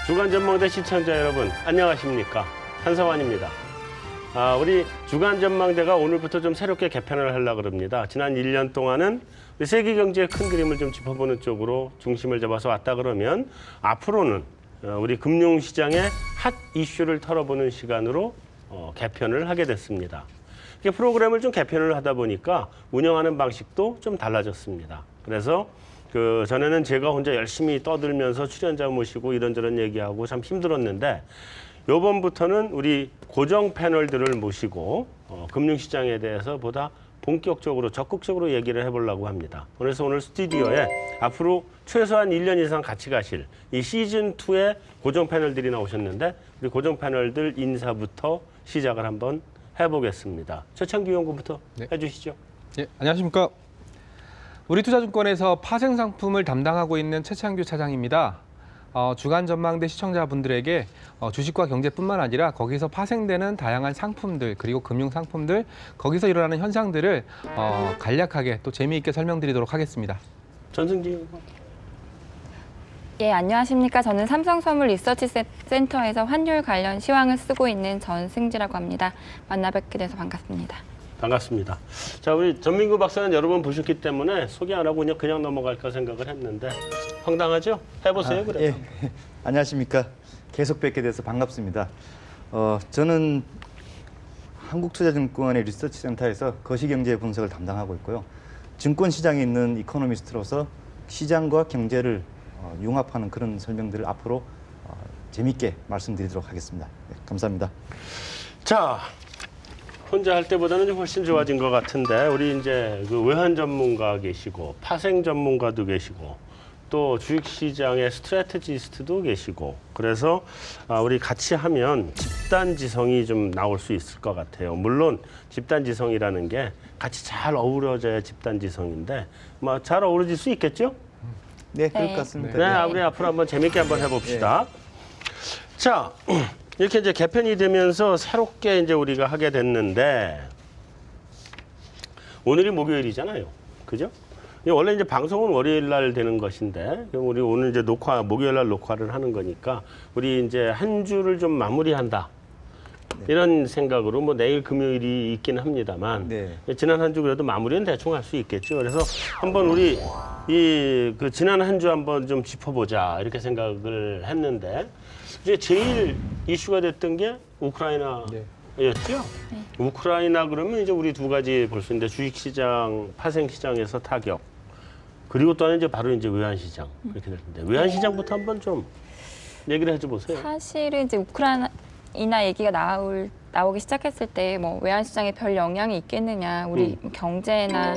주간전망대 시청자 여러분, 안녕하십니까? 한성환입니다. 우리 주간전망대가 오늘부터 좀 새롭게 개편을 하려고 합니다. 지난 1년 동안은 세계 경제의 큰 그림을 좀 짚어보는 쪽으로 중심을 잡아서 왔다 그러면 앞으로는 우리 금융시장의 핫 이슈를 털어보는 시간으로 개편을 하게 됐습니다. 프로그램을 좀 개편을 하다 보니까 운영하는 방식도 좀 달라졌습니다. 그래서 전에는 제가 혼자 열심히 떠들면서 출연자 모시고 이런저런 얘기하고 참 힘들었는데 이번부터는 우리 고정 패널들을 모시고 금융시장에 대해서 보다 본격적으로 적극적으로 얘기를 해보려고 합니다. 그래서 오늘 스튜디오에 앞으로 최소한 1년 이상 같이 가실 이 시즌2의 고정 패널들이 나오셨는데 우리 고정 패널들 인사부터 시작을 한번 해보겠습니다. 최창규 연구부터 해주시죠. 네, 안녕하십니까. 우리투자증권에서 파생상품을 담당하고 있는 최창규 차장입니다. 주간전망대 시청자분들에게 주식과 경제뿐만 아니라 거기서 파생되는 다양한 상품들 그리고 금융상품들 거기서 일어나는 현상들을 간략하게 또 재미있게 설명드리도록 하겠습니다. 전승진 연구. 예, 안녕하십니까. 저는 삼성선물 리서치 센터에서 환율 관련 시황을 쓰고 있는 전승지라고 합니다. 만나 뵙게 돼서 반갑습니다. 반갑습니다. 자, 우리 전민구 박사는 여러 번 보셨기 때문에 소개 안 하고 그냥 넘어갈까 생각을 했는데 황당하죠? 해보세요, 그래도. 예. 안녕하십니까. 계속 뵙게 돼서 반갑습니다. 저는 한국투자증권의 리서치센터에서 거시경제 분석을 담당하고 있고요. 증권시장에 있는 이코노미스트로서 시장과 경제를 융합하는 그런 설명들을 앞으로 재미있게 말씀드리도록 하겠습니다. 네, 감사합니다. 자, 혼자 할 때보다는 좀 훨씬 좋아진 것 같은데 우리 이제 그 외환 전문가 계시고 파생 전문가도 계시고 또 주식시장의 스트래테지스트도 계시고 그래서 우리 같이 하면 집단지성이 좀 나올 수 있을 것 같아요. 물론 집단지성이라는 게 같이 잘 어우러져야 집단지성인데 뭐 잘 어우러질 수 있겠죠? 네, 그럴 네. 것 같습니다. 네, 우리 앞으로 한번 재밌게 한번 해봅시다. 자, 이렇게 이제 개편이 되면서 새롭게 이제 우리가 하게 됐는데 오늘이 목요일이잖아요, 그죠? 원래 이제 방송은 월요일 날 되는 것인데 우리 오늘 이제 목요일 날 녹화를 하는 거니까 우리 이제 한 주를 좀 마무리한다. 이런 생각으로 뭐 내일 금요일이 있긴 합니다만 지난 한 주 그래도 마무리는 대충 할 수 있겠죠. 그래서 한번 우리 그 지난 한 주 한번 좀 짚어보자 이렇게 생각을 했는데 이제 제일 이슈가 됐던 게 우크라이나였죠. 우크라이나 그러면 이제 우리 두 가지 볼 수 있는데 주식시장, 파생시장에서 타격 그리고 또 하나 이제 바로 이제 외환시장 그렇게 될 텐데 외환시장부터 한번 좀 얘기를 해줘 보세요. 사실은 이제 우크라이나 얘기가 나오기 시작했을 때 뭐 외환시장에 별 영향이 있겠느냐, 우리 경제나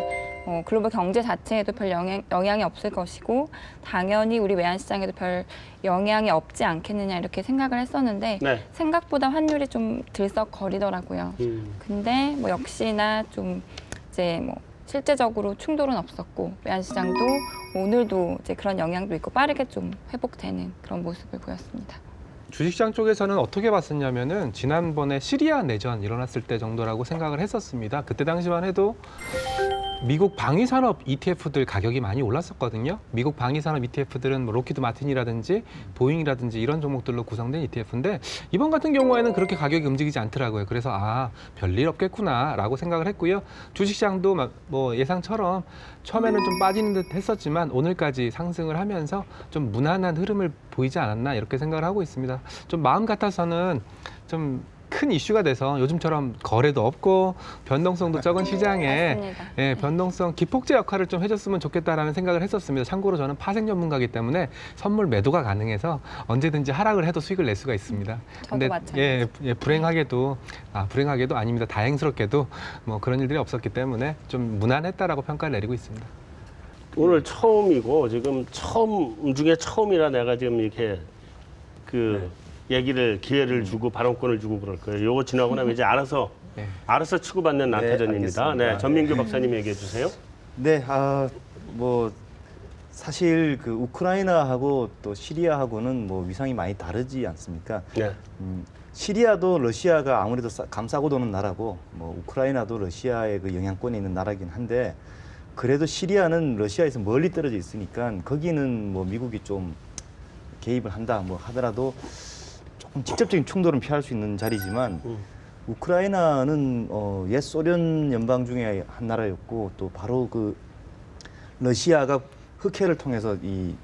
글로벌 경제 자체에도 별 영향이 없을 것이고 당연히 우리 외환시장에도 별 영향이 없지 않겠느냐 이렇게 생각을 했었는데 생각보다 환율이 좀 들썩거리더라고요. 근데 뭐 역시나 좀 이제 뭐 실제적으로 충돌은 없었고 외환시장도 오늘도 이제 그런 영향도 있고 빠르게 좀 회복되는 그런 모습을 보였습니다. 주식시장 쪽에서는 어떻게 봤었냐면은 지난번에 시리아 내전 일어났을 때 정도라고 생각을 했었습니다. 그때 당시만 해도 미국 방위산업 ETF들 가격이 많이 올랐었거든요. 미국 방위산업 ETF들은 뭐 로키드 마틴이라든지 보잉이라든지 이런 종목들로 구성된 ETF인데 이번 같은 경우에는 그렇게 가격이 움직이지 않더라고요. 그래서 별일 없겠구나라고 생각을 했고요. 주식시장도 뭐 예상처럼 처음에는 좀 빠지는 듯 했었지만 오늘까지 상승을 하면서 좀 무난한 흐름을 보이지 않았나 이렇게 생각을 하고 있습니다. 좀 마음 같아서는 좀 큰 이슈가 돼서 요즘처럼 거래도 없고 변동성도 적은 시장에 변동성 기폭제 역할을 좀 해줬으면 좋겠다라는 생각을 했었습니다. 참고로 저는 파생 전문가이기 때문에 선물 매도가 가능해서 언제든지 하락을 해도 수익을 낼 수가 있습니다. 저도 마찬가지입니다. 불행하게도 아닙니다. 다행스럽게도 뭐 그런 일들이 없었기 때문에 좀 무난했다라고 평가를 내리고 있습니다. 오늘 처음이고 지금 처음 중에 처음이라 내가 지금 이렇게 기회를 주고 발언권을 주고 그럴 거예요. 요거 지나고 나면 이제 알아서 치고받는 난타전입니다. 네, 전민규 박사님 얘기해 주세요. 네, 뭐 사실 그 우크라이나하고 또 시리아하고는 뭐 위상이 많이 다르지 않습니까? 네. 시리아도 러시아가 아무래도 감싸고 도는 나라고 뭐 우크라이나도 러시아의 그 영향권에 있는 나라긴 한데 그래도 시리아는 러시아에서 멀리 떨어져 있으니까 거기는 뭐 미국이 좀 개입을 한다 뭐 하더라도 조금 직접적인 충돌은 피할 수 있는 자리지만 우크라이나는 옛 소련 연방 중에 한 나라였고 또 바로 그 러시아가 흑해를 통해서 이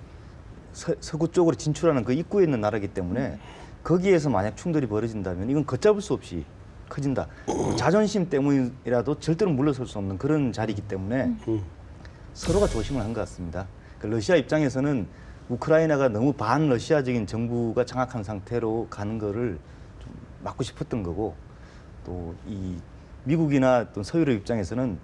서구 쪽으로 진출하는 그 입구에 있는 나라이기 때문에 거기에서 만약 충돌이 벌어진다면 이건 걷잡을 수 없이 커진다. 자존심 때문이라도 절대로 물러설 수 없는 그런 자리이기 때문에 서로가 조심을 한 것 같습니다. 그 러시아 입장에서는 우크라이나가 너무 반러시아적인 정부가 장악한 상태로 가는 거를 좀 막고 싶었던 거고 또 이 미국이나 또 서유럽 입장에서는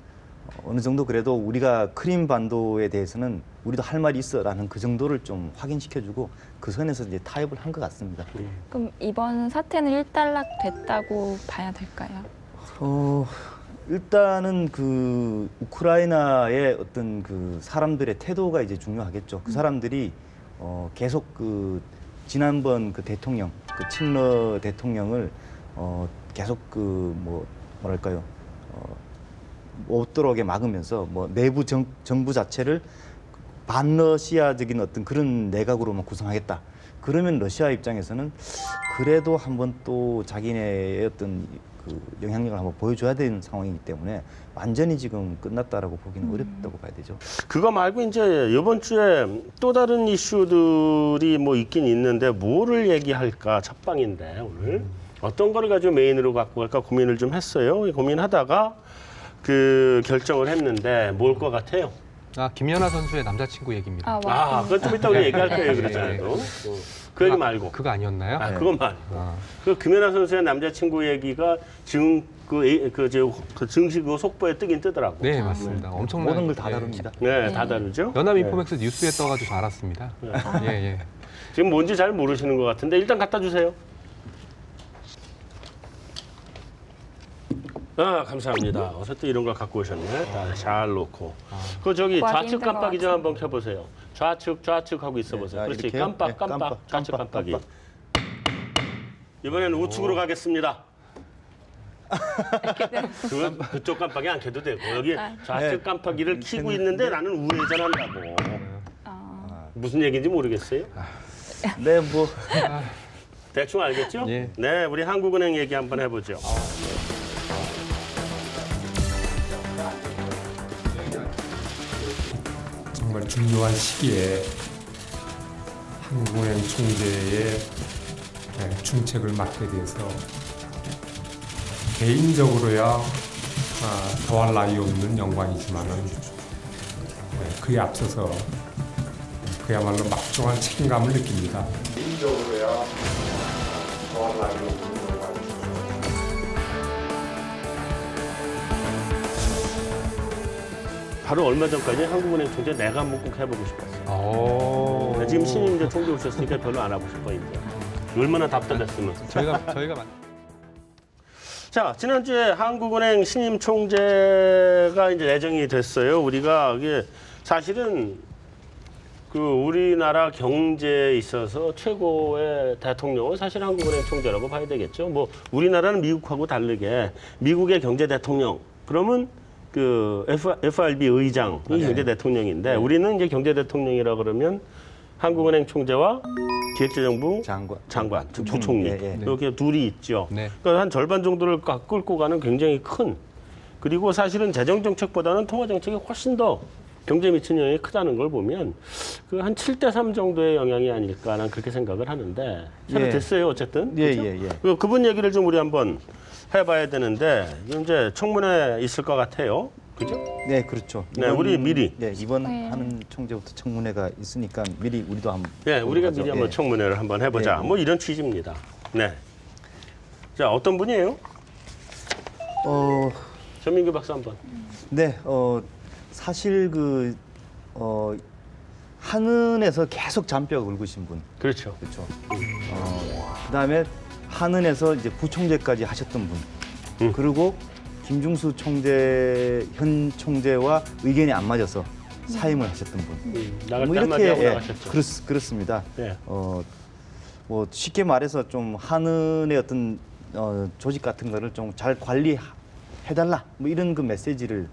어느 정도 그래도 우리가 크림 반도에 대해서는 우리도 할 말이 있어라는 그 정도를 좀 확인시켜주고 그 선에서 이제 타협을 한 것 같습니다. 그럼 이번 사태는 일단락 됐다고 봐야 될까요? 일단은 그 우크라이나의 어떤 그 사람들의 태도가 이제 중요하겠죠. 그 사람들이 계속 그 지난번 그 대통령, 그 친러 대통령을 계속 그 뭐랄까요, 못 들어오게 막으면서 뭐 내부 정부 자체를 반러시아적인 어떤 그런 내각으로만 구성하겠다. 그러면 러시아 입장에서는 그래도 한번 또 자기네의 어떤 그 영향력을 한번 보여줘야 되는 상황이기 때문에 완전히 지금 끝났다라고 보기는 어렵다고 봐야 되죠. 그거 말고 이제 이번 주에 또 다른 이슈들이 뭐 있긴 있는데 뭐를 얘기할까 첫방인데 오늘 어떤 거를 가지고 메인으로 갖고 갈까 고민을 좀 했어요. 고민하다가 그 결정을 했는데 뭘 것 같아요? 김연아 선수의 남자친구 얘기입니다. 그건 좀 이따 우리 얘기할 거예요, 그랬잖아요. 그 얘기 말고. 그거 아니었나요? 그건 말고. 그 김연아 선수의 남자친구 얘기가 증시 그 속보에 뜨긴 뜨더라고. 네, 맞습니다. 엄청난 모든 걸 다 다룹니다. 네, 다 다르죠. 연합 인포맥스 뉴스에 떠가지고 알았습니다. 예. 지금 뭔지 잘 모르시는 것 같은데 일단 갖다 주세요. 감사합니다. 어서 또 이런 걸 갖고 오셨네. 다 잘 놓고. 그 저기 구하기 좌측 힘든 것 깜빡이 좀 같아요. 한번 켜보세요. 좌측 하고 있어 보세요. 네, 그렇지. 이렇게요? 깜빡, 네, 깜빡, 깜빡, 좌측 깜빡, 깜빡이. 깜빡. 이번에는 우측으로 가겠습니다. 그쪽 깜빡이 안 켜도 되고 여기 좌측 깜빡이를 켜고 있는데 나는 우회전한다고. 무슨 얘기인지 모르겠어요. 네, 뭐 대충 알겠죠? 예. 네, 우리 한국은행 얘기 한번 해보죠. 정말 중요한 시기에 한국은행 총재의 중책을 맡게 돼서 개인적으로야 더할 나위 없는 영광이지만은 그에 앞서서 그야말로 막중한 책임감을 느낍니다. 개인적으로야 더할 나위 없는 영광이지만. 바로 얼마 전까지 한국은행 총재 내가 한번 꼭 해보고 싶었어요. 지금 신임 이제 총재 오셨으니까 별로 안 하고 싶어 이제. 얼마나 답답했으면. 저희가 자, 지난주에 한국은행 신임 총재가 이제 내정이 됐어요. 우리가 이게 사실은 그 우리나라 경제에 있어서 최고의 대통령은 사실 한국은행 총재라고 봐야 되겠죠. 뭐 우리나라는 미국하고 다르게 미국의 경제 대통령 그러면 그 FRB 의장이 경제 대통령인데 우리는 이제 경제 대통령이라 그러면 한국은행 총재와 기획재정부 장관, 즉 부총리 이렇게 둘이 있죠. 네. 그러니까 한 절반 정도를 끌고 가는 굉장히 큰 그리고 사실은 재정 정책보다는 통화 정책이 훨씬 더 경제에 미치는 영향이 크다는 걸 보면 그 한 7대3 정도의 영향이 아닐까 난 그렇게 생각을 하는데 새로 됐어요 어쨌든. 그렇죠? 그분 얘기를 좀 우리 한번 해봐야 되는데 이제 청문회 있을 것 같아요. 그죠? 네, 그렇죠. 네, 우리 미리. 네, 이번 하는 총재부터 청문회가 있으니까 미리 우리도 한번. 네, 우리가 미리 한번 청문회를 한번 해보자. 뭐 이런 취지입니다. 네. 자, 어떤 분이에요? 전민규 박사 한번. 네, 사실 한은에서 계속 잔뼈가 굵으신 분. 그렇죠. 그렇죠. 그다음에 한은에서 이제 부총재까지 하셨던 분. 그리고 김중수 현 총재와 의견이 안 맞아서 사임을 하셨던 분. 나갈 뭐 때 한마디 하고 이렇게 나가셨죠. 그렇습니다. 네. 뭐 쉽게 말해서 좀 한은의 어떤 조직 같은 거를 좀 잘 관리해달라 뭐 이런 그 메시지를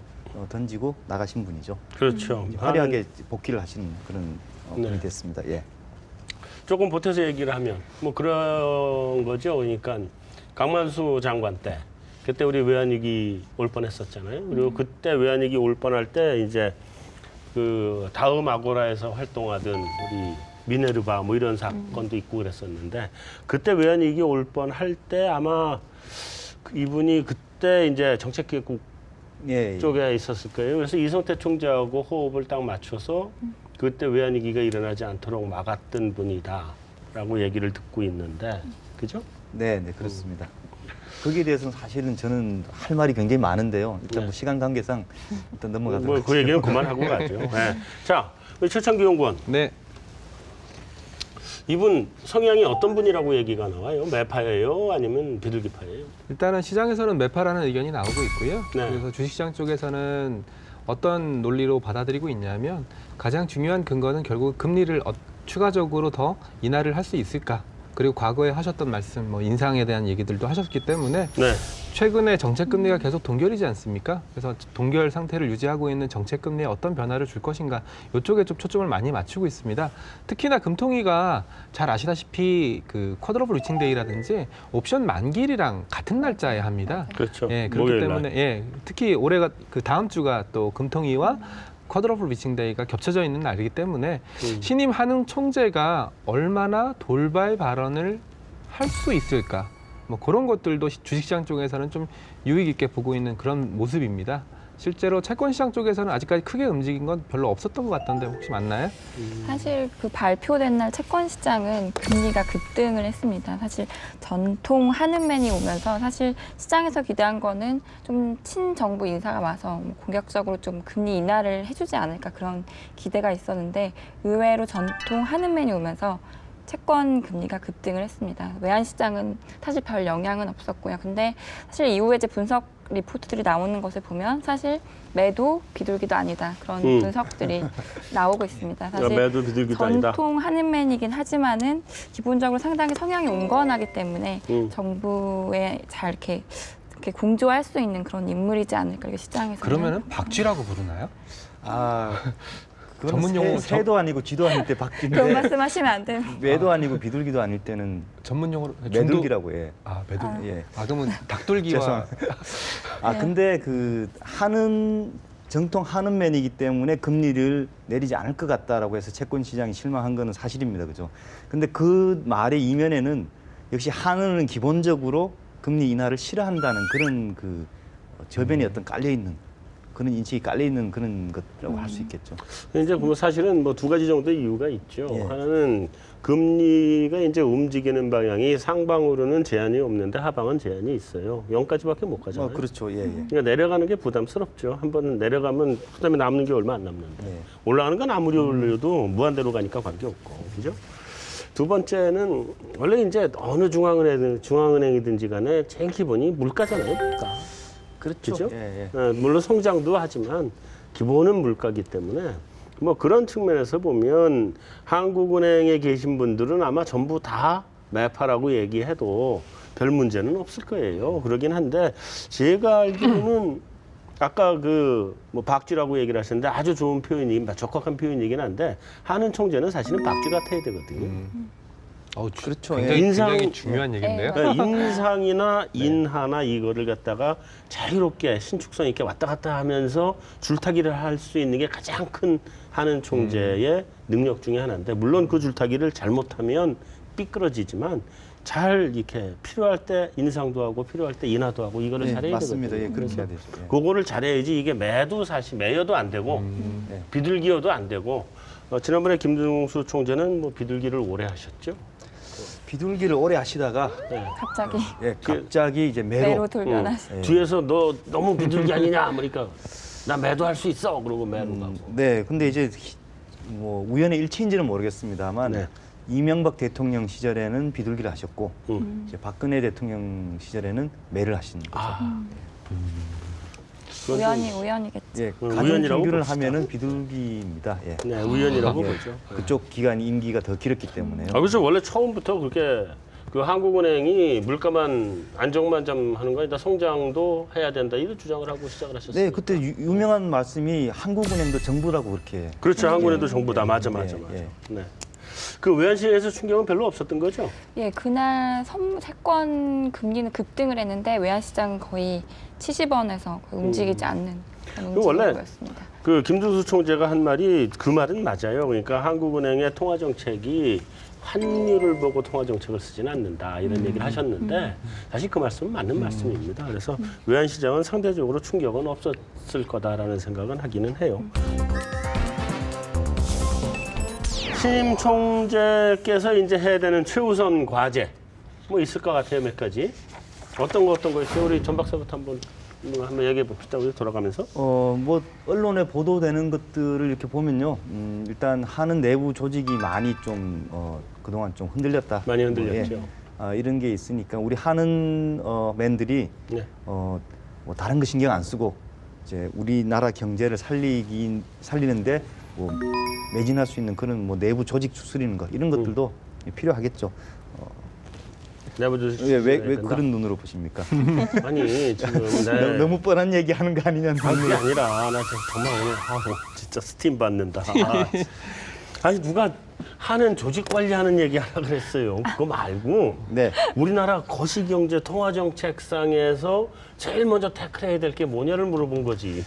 던지고 나가신 분이죠. 그렇죠. 화려하게 복귀를 하신 그런 분이 네. 됐습니다. 예. 조금 보태서 얘기를 하면 뭐 그런 거죠. 그러니까 강만수 장관 때 그때 우리 외환위기 올 뻔했었잖아요. 그리고 그때 외환위기 올 뻔할 때 이제 그 다음 아고라에서 활동하던 우리 미네르바 뭐 이런 사건도 있고 그랬었는데 그때 외환위기 올 뻔할 때 아마 이분이 그때 이제 정책기획국 예, 예. 쪽에 있었을 거예요. 그래서 이성태 총재하고 호흡을 딱 맞춰서 그때 외환위기가 일어나지 않도록 막았던 분이다라고 얘기를 듣고 있는데, 그죠? 네, 네, 그렇습니다. 거기에 대해서는 사실은 저는 할 말이 굉장히 많은데요. 일단 네. 뭐 시간 관계상 일단 넘어가도록 뭐 그 얘기는 그만하고 가죠. 네. 자, 우리 최창기 연구원. 네. 이분 성향이 어떤 분이라고 얘기가 나와요? 매파예요? 아니면 비둘기파예요? 일단은 시장에서는 매파라는 의견이 나오고 있고요. 네. 그래서 주식시장 쪽에서는 어떤 논리로 받아들이고 있냐면 가장 중요한 근거는 결국 금리를 추가적으로 더 인하를 할 수 있을까? 그리고 과거에 하셨던 말씀, 뭐 인상에 대한 얘기들도 하셨기 때문에 네. 최근에 정책 금리가 계속 동결이지 않습니까? 그래서 동결 상태를 유지하고 있는 정책 금리에 어떤 변화를 줄 것인가 이쪽에 좀 초점을 많이 맞추고 있습니다. 특히나 금통위가 잘 아시다시피 그 쿼드러블 리칭데이라든지 옵션 만기일이랑 같은 날짜에 합니다. 그렇죠. 예, 그렇기 목요일 날. 때문에 예, 특히 올해가 그 다음 주가 또 금통위와 쿼드러블 리칭데이가 겹쳐져 있는 날이기 때문에 신임 한흥 총재가 얼마나 돌발 발언을 할 수 있을까? 뭐 그런 것들도 주식시장 쪽에서는 좀 유익 있게 보고 있는 그런 모습입니다. 실제로 채권시장 쪽에서는 아직까지 크게 움직인 건 별로 없었던 것 같던데 혹시 맞나요? 사실 그 발표된 날 채권 시장은 금리가 급등을 했습니다. 사실 전통 한은맨이 오면서 사실 시장에서 기대한 거는 좀 친정부 인사가 와서 뭐 공격적으로 좀 금리 인하를 해주지 않을까 그런 기대가 있었는데 의외로 전통 한은맨이 오면서 채권 금리가 급등을 했습니다. 외환 시장은 사실 별 영향은 없었고요. 근데 사실 이후에 이제 분석 리포트들이 나오는 것을 보면 사실 매도 비둘기도 아니다 그런 분석들이 나오고 있습니다. 사실 매도 비둘기도 아니다. 전통 한은맨이긴 하지만은 기본적으로 상당히 성향이 온건하기 때문에 정부에 잘 이렇게 공조할 수 있는 그런 인물이지 않을까 이게 시장에서 그러면은 박쥐라고 부르나요? 아, 전문 용어 새도 아니고 쥐도 아닐 때 박쥐인데 그런 말씀하시면 안 돼요. 매도 아니고 비둘기도 아닐 때는 전문 용어로 매둘기라고 해. 아, 매둘기. 예. 아, 그러면 닭돌기와 죄송합니다. 아, 네. 근데 그 정통 한은맨이기 때문에 금리를 내리지 않을 것 같다라고 해서 채권 시장이 실망한 거는 사실입니다. 그죠? 근데 그 말의 이면에는 역시 한은은 기본적으로 금리 인하를 싫어한다는 그런 그 저변이 어떤 깔려 있는 그런 인식이 깔려 있는 그런 것이라고 할 수 있겠죠. 이제 뭐 사실은 뭐 두 가지 정도의 이유가 있죠. 예. 하나는 금리가 이제 움직이는 방향이 상방으로는 제한이 없는데 하방은 제한이 있어요. 0까지밖에 못 가잖아요. 그렇죠. 예, 예. 그러니까 내려가는 게 부담스럽죠. 한번 내려가면 그다음에 남는 게 얼마 안 남는데 예. 올라가는 건 아무리 올려도 무한대로 가니까 관계없고, 그죠? 두 번째는 원래 이제 어느 중앙은행이든지 간에 제일 기본이 물가잖아요, 물가. 그렇죠. 그죠? 예, 예. 물론 성장도 하지만 기본은 물가기 때문에 뭐 그런 측면에서 보면 한국은행에 계신 분들은 아마 전부 다 매파라고 얘기해도 별 문제는 없을 거예요. 그러긴 한데 제가 알기로는 아까 그 뭐 박쥐라고 얘기를 하셨는데 아주 좋은 표현이 적확한 표현이긴 한데 한은 총재는 사실은 박쥐 같아야 되거든요. 그렇죠. 굉장히, 예. 굉장히 중요한 얘기인데요. 그러니까 인상이나 인하나 이거를 갖다가 자유롭게 신축성 있게 왔다 갔다 하면서 줄타기를 할 수 있는 게 가장 큰 한은 총재의 능력 중에 하나인데 물론 그 줄타기를 잘못하면 삐뚤어지지만 잘 이렇게 필요할 때 인상도 하고 필요할 때 인하도 하고 이거를 네, 잘해야 맞습니다. 되거든요. 예, 그렇게 해야 되죠. 예. 그거를 잘해야지 이게 매여도 안 되고 네. 비둘기여도 안 되고 지난번에 김등수 총재는 뭐 비둘기를 오래 하셨죠. 비둘기를 오래 하시다가 갑자기 갑자기 이제 매로 돌변하시. 예. 뒤에서 너 너무 비둘기 아니냐 그러니까 나 매도할 수 있어 그러고 매로 가고. 네, 근데 이제 뭐 우연의 일치인지는 모르겠습니다만 네. 이명박 대통령 시절에는 비둘기를 하셨고 이제 박근혜 대통령 시절에는 매를 하신 거죠. 우연이겠죠. 예, 가중 우연이라고 평균을 봅시다. 하면은 비둘기입니다. 예. 네, 우연이라고 예. 보죠. 그쪽 기간 임기가 더 길었기 때문에요. 그래서 원래 처음부터 그렇게 그 한국은행이 물가만 안정만 좀 하는 거 아니다 성장도 해야 된다 이런 주장을 하고 시작을 하셨어요. 네, 그때 유명한 말씀이 한국은행도 정부라고 그렇게. 그렇죠. 한국은행도 정부다. 맞아. 예. 네. 그 외환시장에서 충격은 별로 없었던 거죠? 예, 그날 채권 금리는 급등을 했는데 외환시장은 거의 70원에서 거의 움직이지 않는 그런 그 원래 움직임이었습니다. 그 김두수 총재가 한 말이 그 말은 맞아요. 그러니까 한국은행의 통화 정책이 환율을 보고 통화 정책을 쓰지는 않는다 이런 얘기를 하셨는데 사실 그 말씀은 맞는 말씀입니다. 그래서 외환 시장은 상대적으로 충격은 없었을 거다라는 생각은 하기는 해요. 신임 총재께서 이제 해야 되는 최우선 과제 뭐 있을 것 같아요. 몇 가지. 어떤 거 있어요? 우리 전 박사부터 한번 얘기해 봅시다. 우리 돌아가면서. 뭐 언론에 보도되는 것들을 이렇게 보면요, 일단 하는 내부 조직이 많이 좀 그동안 좀 흔들렸다. 많이 흔들렸죠. 이런 게 있으니까 우리 하는 맨들이 네. 뭐 다른 거 신경 안 쓰고 이제 우리나라 경제를 살리는데 뭐 매진할 수 있는 그런 뭐 내부 조직 추스리는 거 이런 것들도 필요하겠죠. 내부 왜 그런 눈으로 보십니까? 아니 지금 네. 너무 뻔한 얘기 하는 거 아니냐는 그게 아니라 나 지금 정말 오늘 진짜 스팀 받는다. 아니 누가 하는 조직 관리하는 얘기 하라 그랬어요. 그거 말고 네. 우리나라 거시경제 통화정책상에서 제일 먼저 태클해야 될 게 뭐냐를 물어본 거지.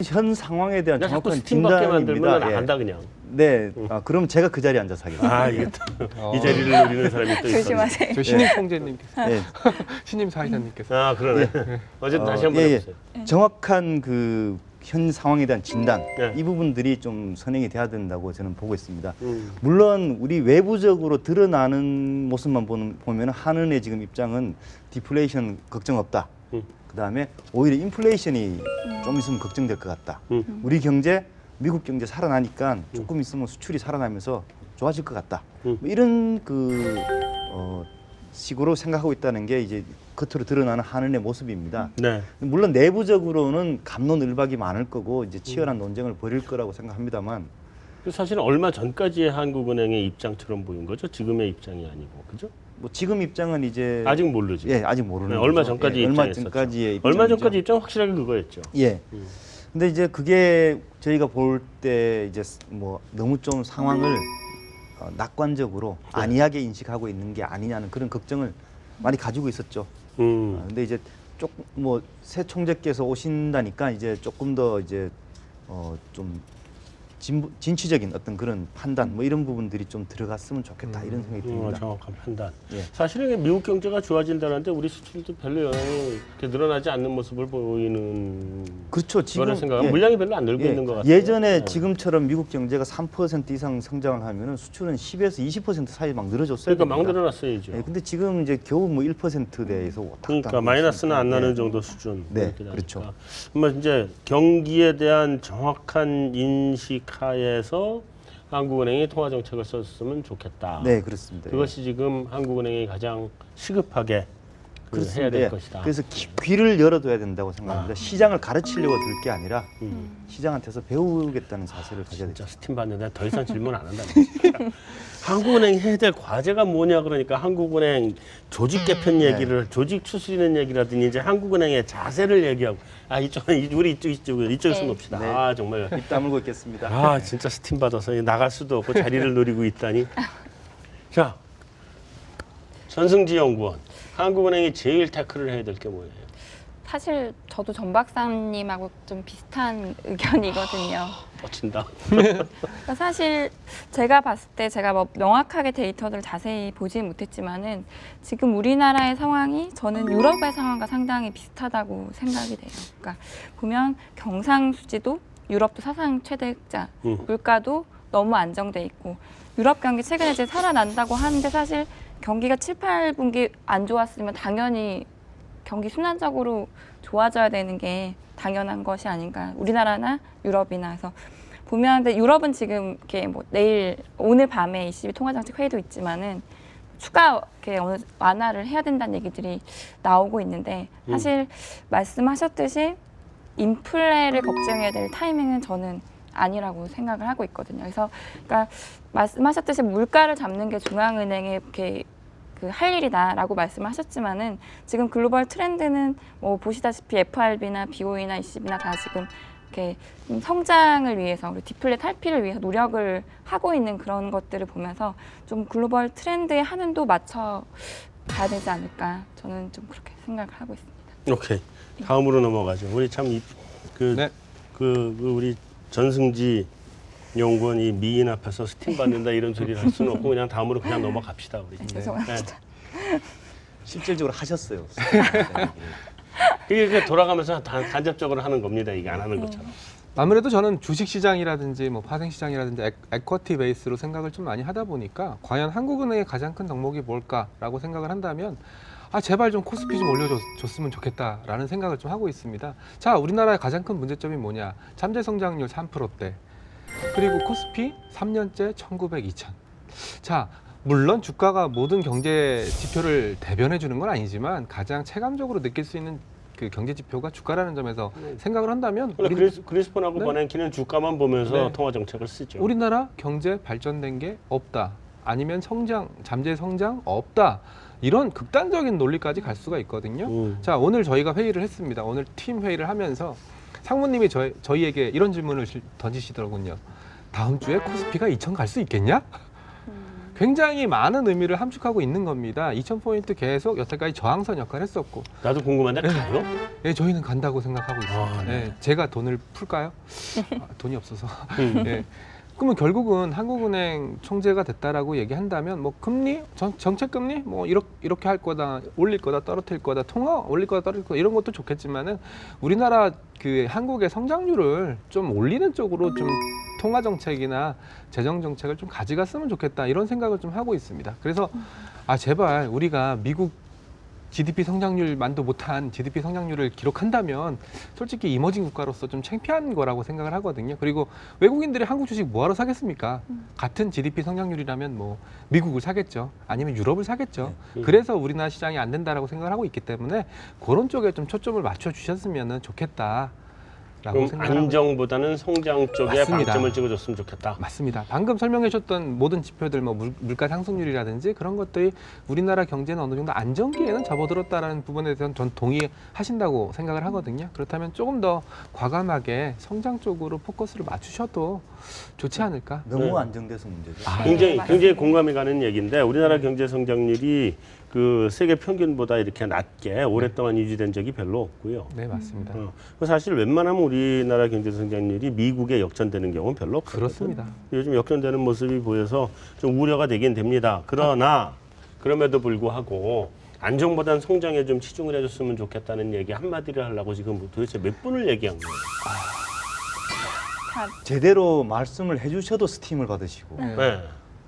현 상황에 대한 나 자꾸 정확한 스팀 받게 만들면 진단입니다. 나간다 그냥. 네, 그럼 제가 그 자리에 앉아서 하겠습니다. 이게 또 이 자리를 노리는 사람이 또 있어. 조심하세요. 저 신임 총재님께서, 네. 신임 사회자님께서. 그러네. 어쨌든 다시 한번 해보세요. 정확한 그 현 상황에 대한 진단 네. 이 부분들이 좀 선행이 돼야 된다고 저는 보고 있습니다. 물론 우리 외부적으로 드러나는 모습만 보면 한은의 지금 입장은 디플레이션 걱정 없다. 그다음에 오히려 인플레이션이 좀 있으면 걱정될 것 같다. 우리 경제, 미국 경제 살아나니까 조금 있으면 수출이 살아나면서 좋아질 것 같다. 뭐 이런 식으로 생각하고 있다는 게 이제 겉으로 드러나는 한은의 모습입니다. 네. 물론 내부적으로는 갑론을박이 많을 거고 이제 치열한 논쟁을 벌일 거라고 생각합니다만 사실은 얼마 전까지의 한국은행의 입장처럼 보인 거죠. 지금의 입장이 아니고, 그죠? 뭐 지금 입장은 이제 아직 모르지. 아직 모르는 네, 얼마 거죠. 전까지 얼마 입장이었었죠. 전까지의 얼마 입장이죠. 전까지 입장 확실하게 그거였죠. 예. 근데 이제 그게 저희가 볼 때 이제 뭐 너무 좀 상황을 낙관적으로 안이하게 인식하고 있는 게 아니냐는 그런 걱정을 많이 가지고 있었죠. 근데 이제 조금 뭐 새 총재께서 오신다니까 이제 조금 더 이제 좀 진취적인 어떤 그런 판단 뭐 이런 부분들이 좀 들어갔으면 좋겠다 이런 생각이 듭니다. 정확한 판단. 예. 사실은 미국 경제가 좋아진다는데 우리 수출도 별로 영향이 이렇게 늘어나지 않는 모습을 보이는 그렇죠. 지금 거를 생각하면 물량이 별로 안 늘고 있는 것 같아요. 예전에 네. 지금처럼 미국 경제가 3% 이상 성장을 하면은 수출은 10에서 20% 사이 막 늘어졌어요. 그러니까 막 늘어났어야죠. 예, 근데 지금 이제 겨우 뭐 1%대에서 왔다 갔다 그러니까 하고 마이너스는 안 있으니까. 나는 예. 정도 수준. 네, 이렇게 그렇죠. 나니까. 그러면 이제 경기에 대한 정확한 인식하에서 한국은행이 통화 정책을 썼으면 좋겠다. 네, 그렇습니다. 그것이 지금 한국은행이 가장 시급하게 해야 될 예. 것이다. 그래서 귀를 열어둬야 된다고 생각합니다. 시장을 가르치려고 들 게 아니라 시장한테서 배우겠다는 자세를 가져야 진짜 되죠. 스팀 받는데 더 이상 질문 안 한다. 진짜. 한국은행이 해야 될 과제가 뭐냐 그러니까 한국은행 조직 개편 얘기를 조직 추스리는 얘기라든지 이제 한국은행의 자세를 얘기하고 우리 이쪽에서 네. 놉시다. 네. 정말 입 다물고 있겠습니다. 진짜 스팀 받아서 나갈 수도 없고 자리를 노리고 있다니. 자, 전승지 연구원, 한국은행이 제일 태클을 해야 될 게 뭐예요? 사실 저도 전 박사님하고 좀 비슷한 의견이거든요. 뻗친다. 그러니까 사실 제가 봤을 때 제가 뭐 명확하게 데이터를 자세히 보지 못했지만은 지금 우리나라의 상황이 저는 유럽의 상황과 상당히 비슷하다고 생각이 돼요. 그러니까 보면 경상수지도 유럽도 사상 최대 흑자, 물가도 너무 안정돼 있고 유럽 경기 최근에 이제 살아난다고 하는데 사실 경기가 7, 8분기 안 좋았으면 당연히 경기 순환적으로 좋아져야 되는 게 당연한 것이 아닌가. 우리나라나 유럽이나 해서 보면 근데 유럽은 지금 이렇게 뭐 오늘 밤에 ECB 통화정책 회의도 있지만은 추가 이렇게 완화를 해야 된다는 얘기들이 나오고 있는데 사실 말씀하셨듯이 인플레를 걱정해야 될 타이밍은 저는 아니라고 생각을 하고 있거든요. 그래서 그러니까 말씀하셨듯이 물가를 잡는 게 중앙은행의 이렇게 할 일이다라고 말씀하셨지만은 지금 글로벌 트렌드는 뭐 보시다시피 FRB나 BOE나 ECB나 다 지금 이렇게 성장을 위해서 우리 디플레 탈피를 위해서 노력을 하고 있는 그런 것들을 보면서 좀 글로벌 트렌드에 한은도 맞춰 가야 되지 않을까 저는 좀 그렇게 생각을 하고 있습니다. 오케이. 다음으로 넘어가죠. 우리 참 네. 우리 전승지 연구원이 미인 앞에서 스팀 받는다 이런 소리를 할 수는 없고 그냥 다음으로 그냥 넘어갑시다 우리. 죄송합니다. 실질적으로 하셨어요. 이게 돌아가면서 간접적으로 하는 겁니다. 이게 안 하는 것처럼. 아무래도 저는 주식시장이라든지 뭐 파생시장이라든지 에쿼티 베이스로 생각을 좀 많이 하다 보니까 과연 한국은행의 가장 큰 덕목이 뭘까라고 생각을 한다면 제발 좀 코스피 좀 올려줬으면 좋겠다라는 생각을 좀 하고 있습니다. 자, 우리나라의 가장 큰 문제점이 뭐냐? 잠재 성장률 3%대. 그리고 코스피 3년째 1900, 2000. 자, 물론 주가가 모든 경제 지표를 대변해 주는 건 아니지만 가장 체감적으로 느낄 수 있는 그 경제 지표가 주가라는 점에서 생각을 한다면 그리스폰하고 네. 버냉키는 주가만 보면서 네. 통화 정책을 쓰죠. 우리나라 경제 발전된 게 없다. 아니면 잠재 성장 없다. 이런 극단적인 논리까지 갈 수가 있거든요. 자, 오늘 저희가 회의를 했습니다. 오늘 팀 회의를 하면서 상무님이 저희에게 이런 질문을 던지시더군요. 다음 주에 코스피가 2000 갈 수 있겠냐? 굉장히 많은 의미를 함축하고 있는 겁니다. 2000포인트 계속 여태까지 저항선 역할을 했었고. 나도 궁금한데 가요? 네, 저희는 간다고 생각하고 있습니다. 네. 네, 제가 돈을 풀까요? 돈이 없어서. 네. 그러면 결국은 한국은행 총재가 됐다라고 얘기한다면 뭐 금리, 정책 금리 뭐 이렇게 할 거다, 올릴 거다, 떨어뜨릴 거다, 통화 올릴 거다, 떨어뜨릴 거다 이런 것도 좋겠지만은 우리나라 그 한국의 성장률을 좀 올리는 쪽으로 좀 통화 정책이나 재정 정책을 좀 가져갔으면 좋겠다 이런 생각을 좀 하고 있습니다. 그래서 제발 우리가 미국 GDP 성장률만도 못한 GDP 성장률을 기록한다면 솔직히 이머징 국가로서 좀 창피한 거라고 생각을 하거든요. 그리고 외국인들이 한국 주식 뭐하러 사겠습니까? 같은 GDP 성장률이라면 뭐 미국을 사겠죠. 아니면 유럽을 사겠죠. 그래서 우리나라 시장이 안 된다라고 생각을 하고 있기 때문에 그런 쪽에 좀 초점을 맞춰 주셨으면 좋겠다. 그럼 안정보다는 성장 쪽에 맞습니다. 방점을 찍어줬으면 좋겠다. 맞습니다. 방금 설명해 주셨던 모든 지표들 뭐 물가 상승률이라든지 그런 것들이 우리나라 경제는 어느 정도 안정기에는 접어들었다라는 부분에 대해서는 전 동의하신다고 생각을 하거든요. 그렇다면 조금 더 과감하게 성장 쪽으로 포커스를 맞추셔도 좋지 않을까? 너무 네. 안정돼서 문제죠. 굉장히 공감이 가는 얘기인데 우리나라 경제 성장률이 그 세계 평균보다 이렇게 낮게 오랫동안 유지된 적이 별로 없고요. 네, 맞습니다. 사실 웬만하면 우리나라 경제 성장률이 미국에 역전되는 경우는 별로 없거든요. 그렇습니다. 요즘 역전되는 모습이 보여서 좀 우려가 되긴 됩니다. 그러나 그럼에도 불구하고 안정보다는 성장에 좀 치중을 해줬으면 좋겠다는 얘기 한마디를 하려고 지금 도대체 몇 분을 얘기한 거예요. 제대로 말씀을 해주셔도 스팀을 받으시고 네.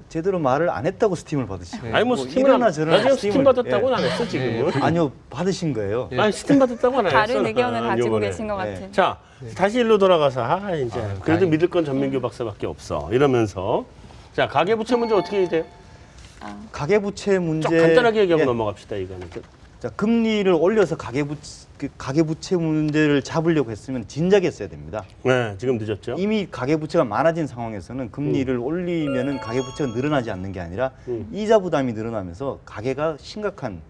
제대로 말을 안 했다고 스팀을 받으시고 아니 뭐 스팀을 이러나 저러나 나 지금 스팀 받았다고는 안 했어 지금. 아니요 받으신 거예요. 아니 스팀 받았다고는 안 했어. 다른 의견을 가지고 요번에. 계신 것 네. 같은. 자 다시 일로 돌아가서 이제 그래도 다행이다. 믿을 건 전민규 박사밖에 없어 이러면서 자 가계부채 문제 어떻게 해야 돼요? 가계부채 문제 좀 간단하게 얘기하고 예. 넘어갑시다 이거는. 자, 금리를 올려서 가계부채 문제를 잡으려고 했으면 진작에 했어야 됩니다. 네 지금 늦었죠. 이미 가계부채가 많아진 상황에서는 금리를 올리면은 가계부채가 늘어나지 않는 게 아니라 이자 부담이 늘어나면서 가계가 심각한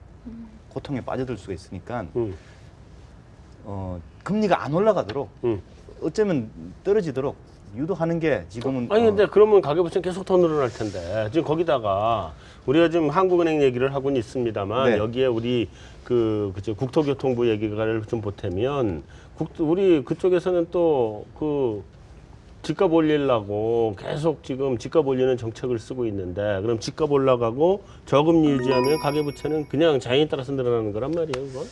고통에 빠져들 수가 있으니까 금리가 안 올라가도록 어쩌면 떨어지도록 유도하는 게 지금은 아니 근데 그러면 가계부채는 계속 더 늘어날 텐데 지금 거기다가 우리가 지금 한국은행 얘기를 하고는 있습니다만 네. 여기에 우리 그죠 국토교통부 얘기를 좀 보태면 우리 그쪽에서는 또 그 집값 올리려고 계속 지금 집값 올리는 정책을 쓰고 있는데 그럼 집값 올라가고 저금리 유지하면 가계부채는 그냥 자연에 따라서 늘어나는 거란 말이에요, 그건?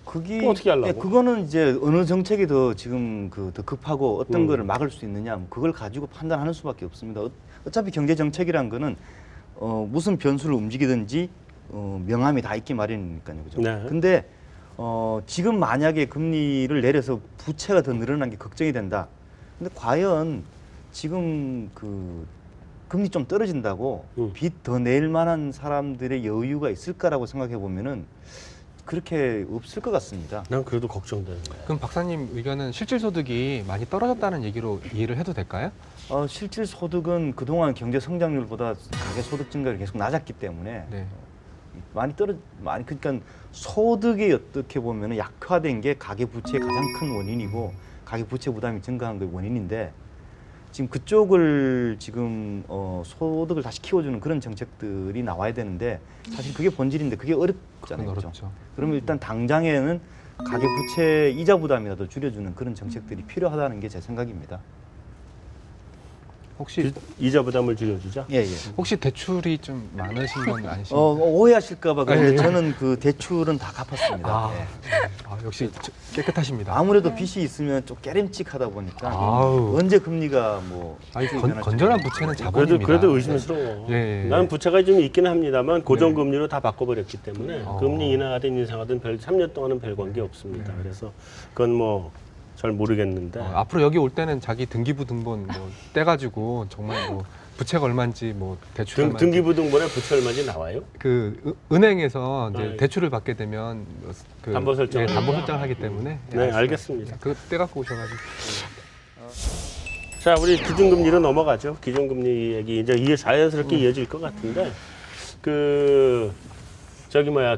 그게 어떻게 하려고? 예, 그거는 이제 어느 정책이 더 지금 더 급하고 어떤 거를 막을 수 있느냐 그걸 가지고 판단하는 수밖에 없습니다. 어차피 경제 정책이란 거는 무슨 변수를 움직이든지 명암이 다 있기 마련이니까요, 그죠? 네. 근데 지금 만약에 금리를 내려서 부채가 더 늘어난 게 걱정이 된다. 근데 과연 지금 그 금리 좀 떨어진다고 빚 더 낼 만한 사람들의 여유가 있을까라고 생각해 보면은 그렇게 없을 것 같습니다. 난 그래도 걱정되는 거야. 그럼 박사님 의견은 실질 소득이 많이 떨어졌다는 얘기로 이해를 해도 될까요? 실질 소득은 그동안 경제 성장률보다 가계 소득 증가율이 계속 낮았기 때문에 네. 많이 그러니까 소득이 어떻게 보면 약화된 게 가계 부채의 가장 큰 원인이고 가계 부채 부담이 증가한 게 원인인데 지금 그쪽을 지금 소득을 다시 키워주는 그런 정책들이 나와야 되는데 사실 그게 본질인데 그게 어렵잖아요. 그건 그렇죠? 어렵죠. 그러면 일단 당장에는 가계 부채 이자 부담이라도 줄여주는 그런 정책들이 필요하다는 게 제 생각입니다. 혹시 이자 부담을 줄여주자. 예, 예. 혹시 대출이 좀 많으신 건 아니신가요? 오해하실까봐 그런데 예. 저는 그 대출은 다 갚았습니다. 아, 예. 역시 깨끗하십니다. 아무래도 빚이 있으면 좀 깨름칙하다 보니까 아우. 언제 금리가 뭐 아니, 변할지 건전한 모르겠고. 부채는 자본입니다. 그래도 의심스러워. 예, 예. 나는 부채가 좀 있기는 합니다만 고정금리로 다 바꿔버렸기 때문에 금리 인하하든 인상하든 3년 동안은 별 관계 없습니다. 그래서 그건 뭐 잘 모르겠는데. 앞으로 여기 올 때는 자기 등기부 등본 뭐 떼가지고 정말 뭐 부채가 얼마인지 뭐 대출 얼마인지 등기부등본에 부채 얼마인지 나와요? 은행에서 이제 아, 대출을 받게 되면 그 담보 설정을 담보 설정을 하기 때문에 네, 알겠습니다. 그거 떼갖고 오셔가지고 자, 우리 기준금리로 넘어가죠. 기준금리 얘기 이제 이게 자연스럽게 이어질 것 같은데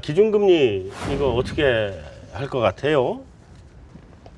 기준금리 이거 어떻게 할 것 같아요?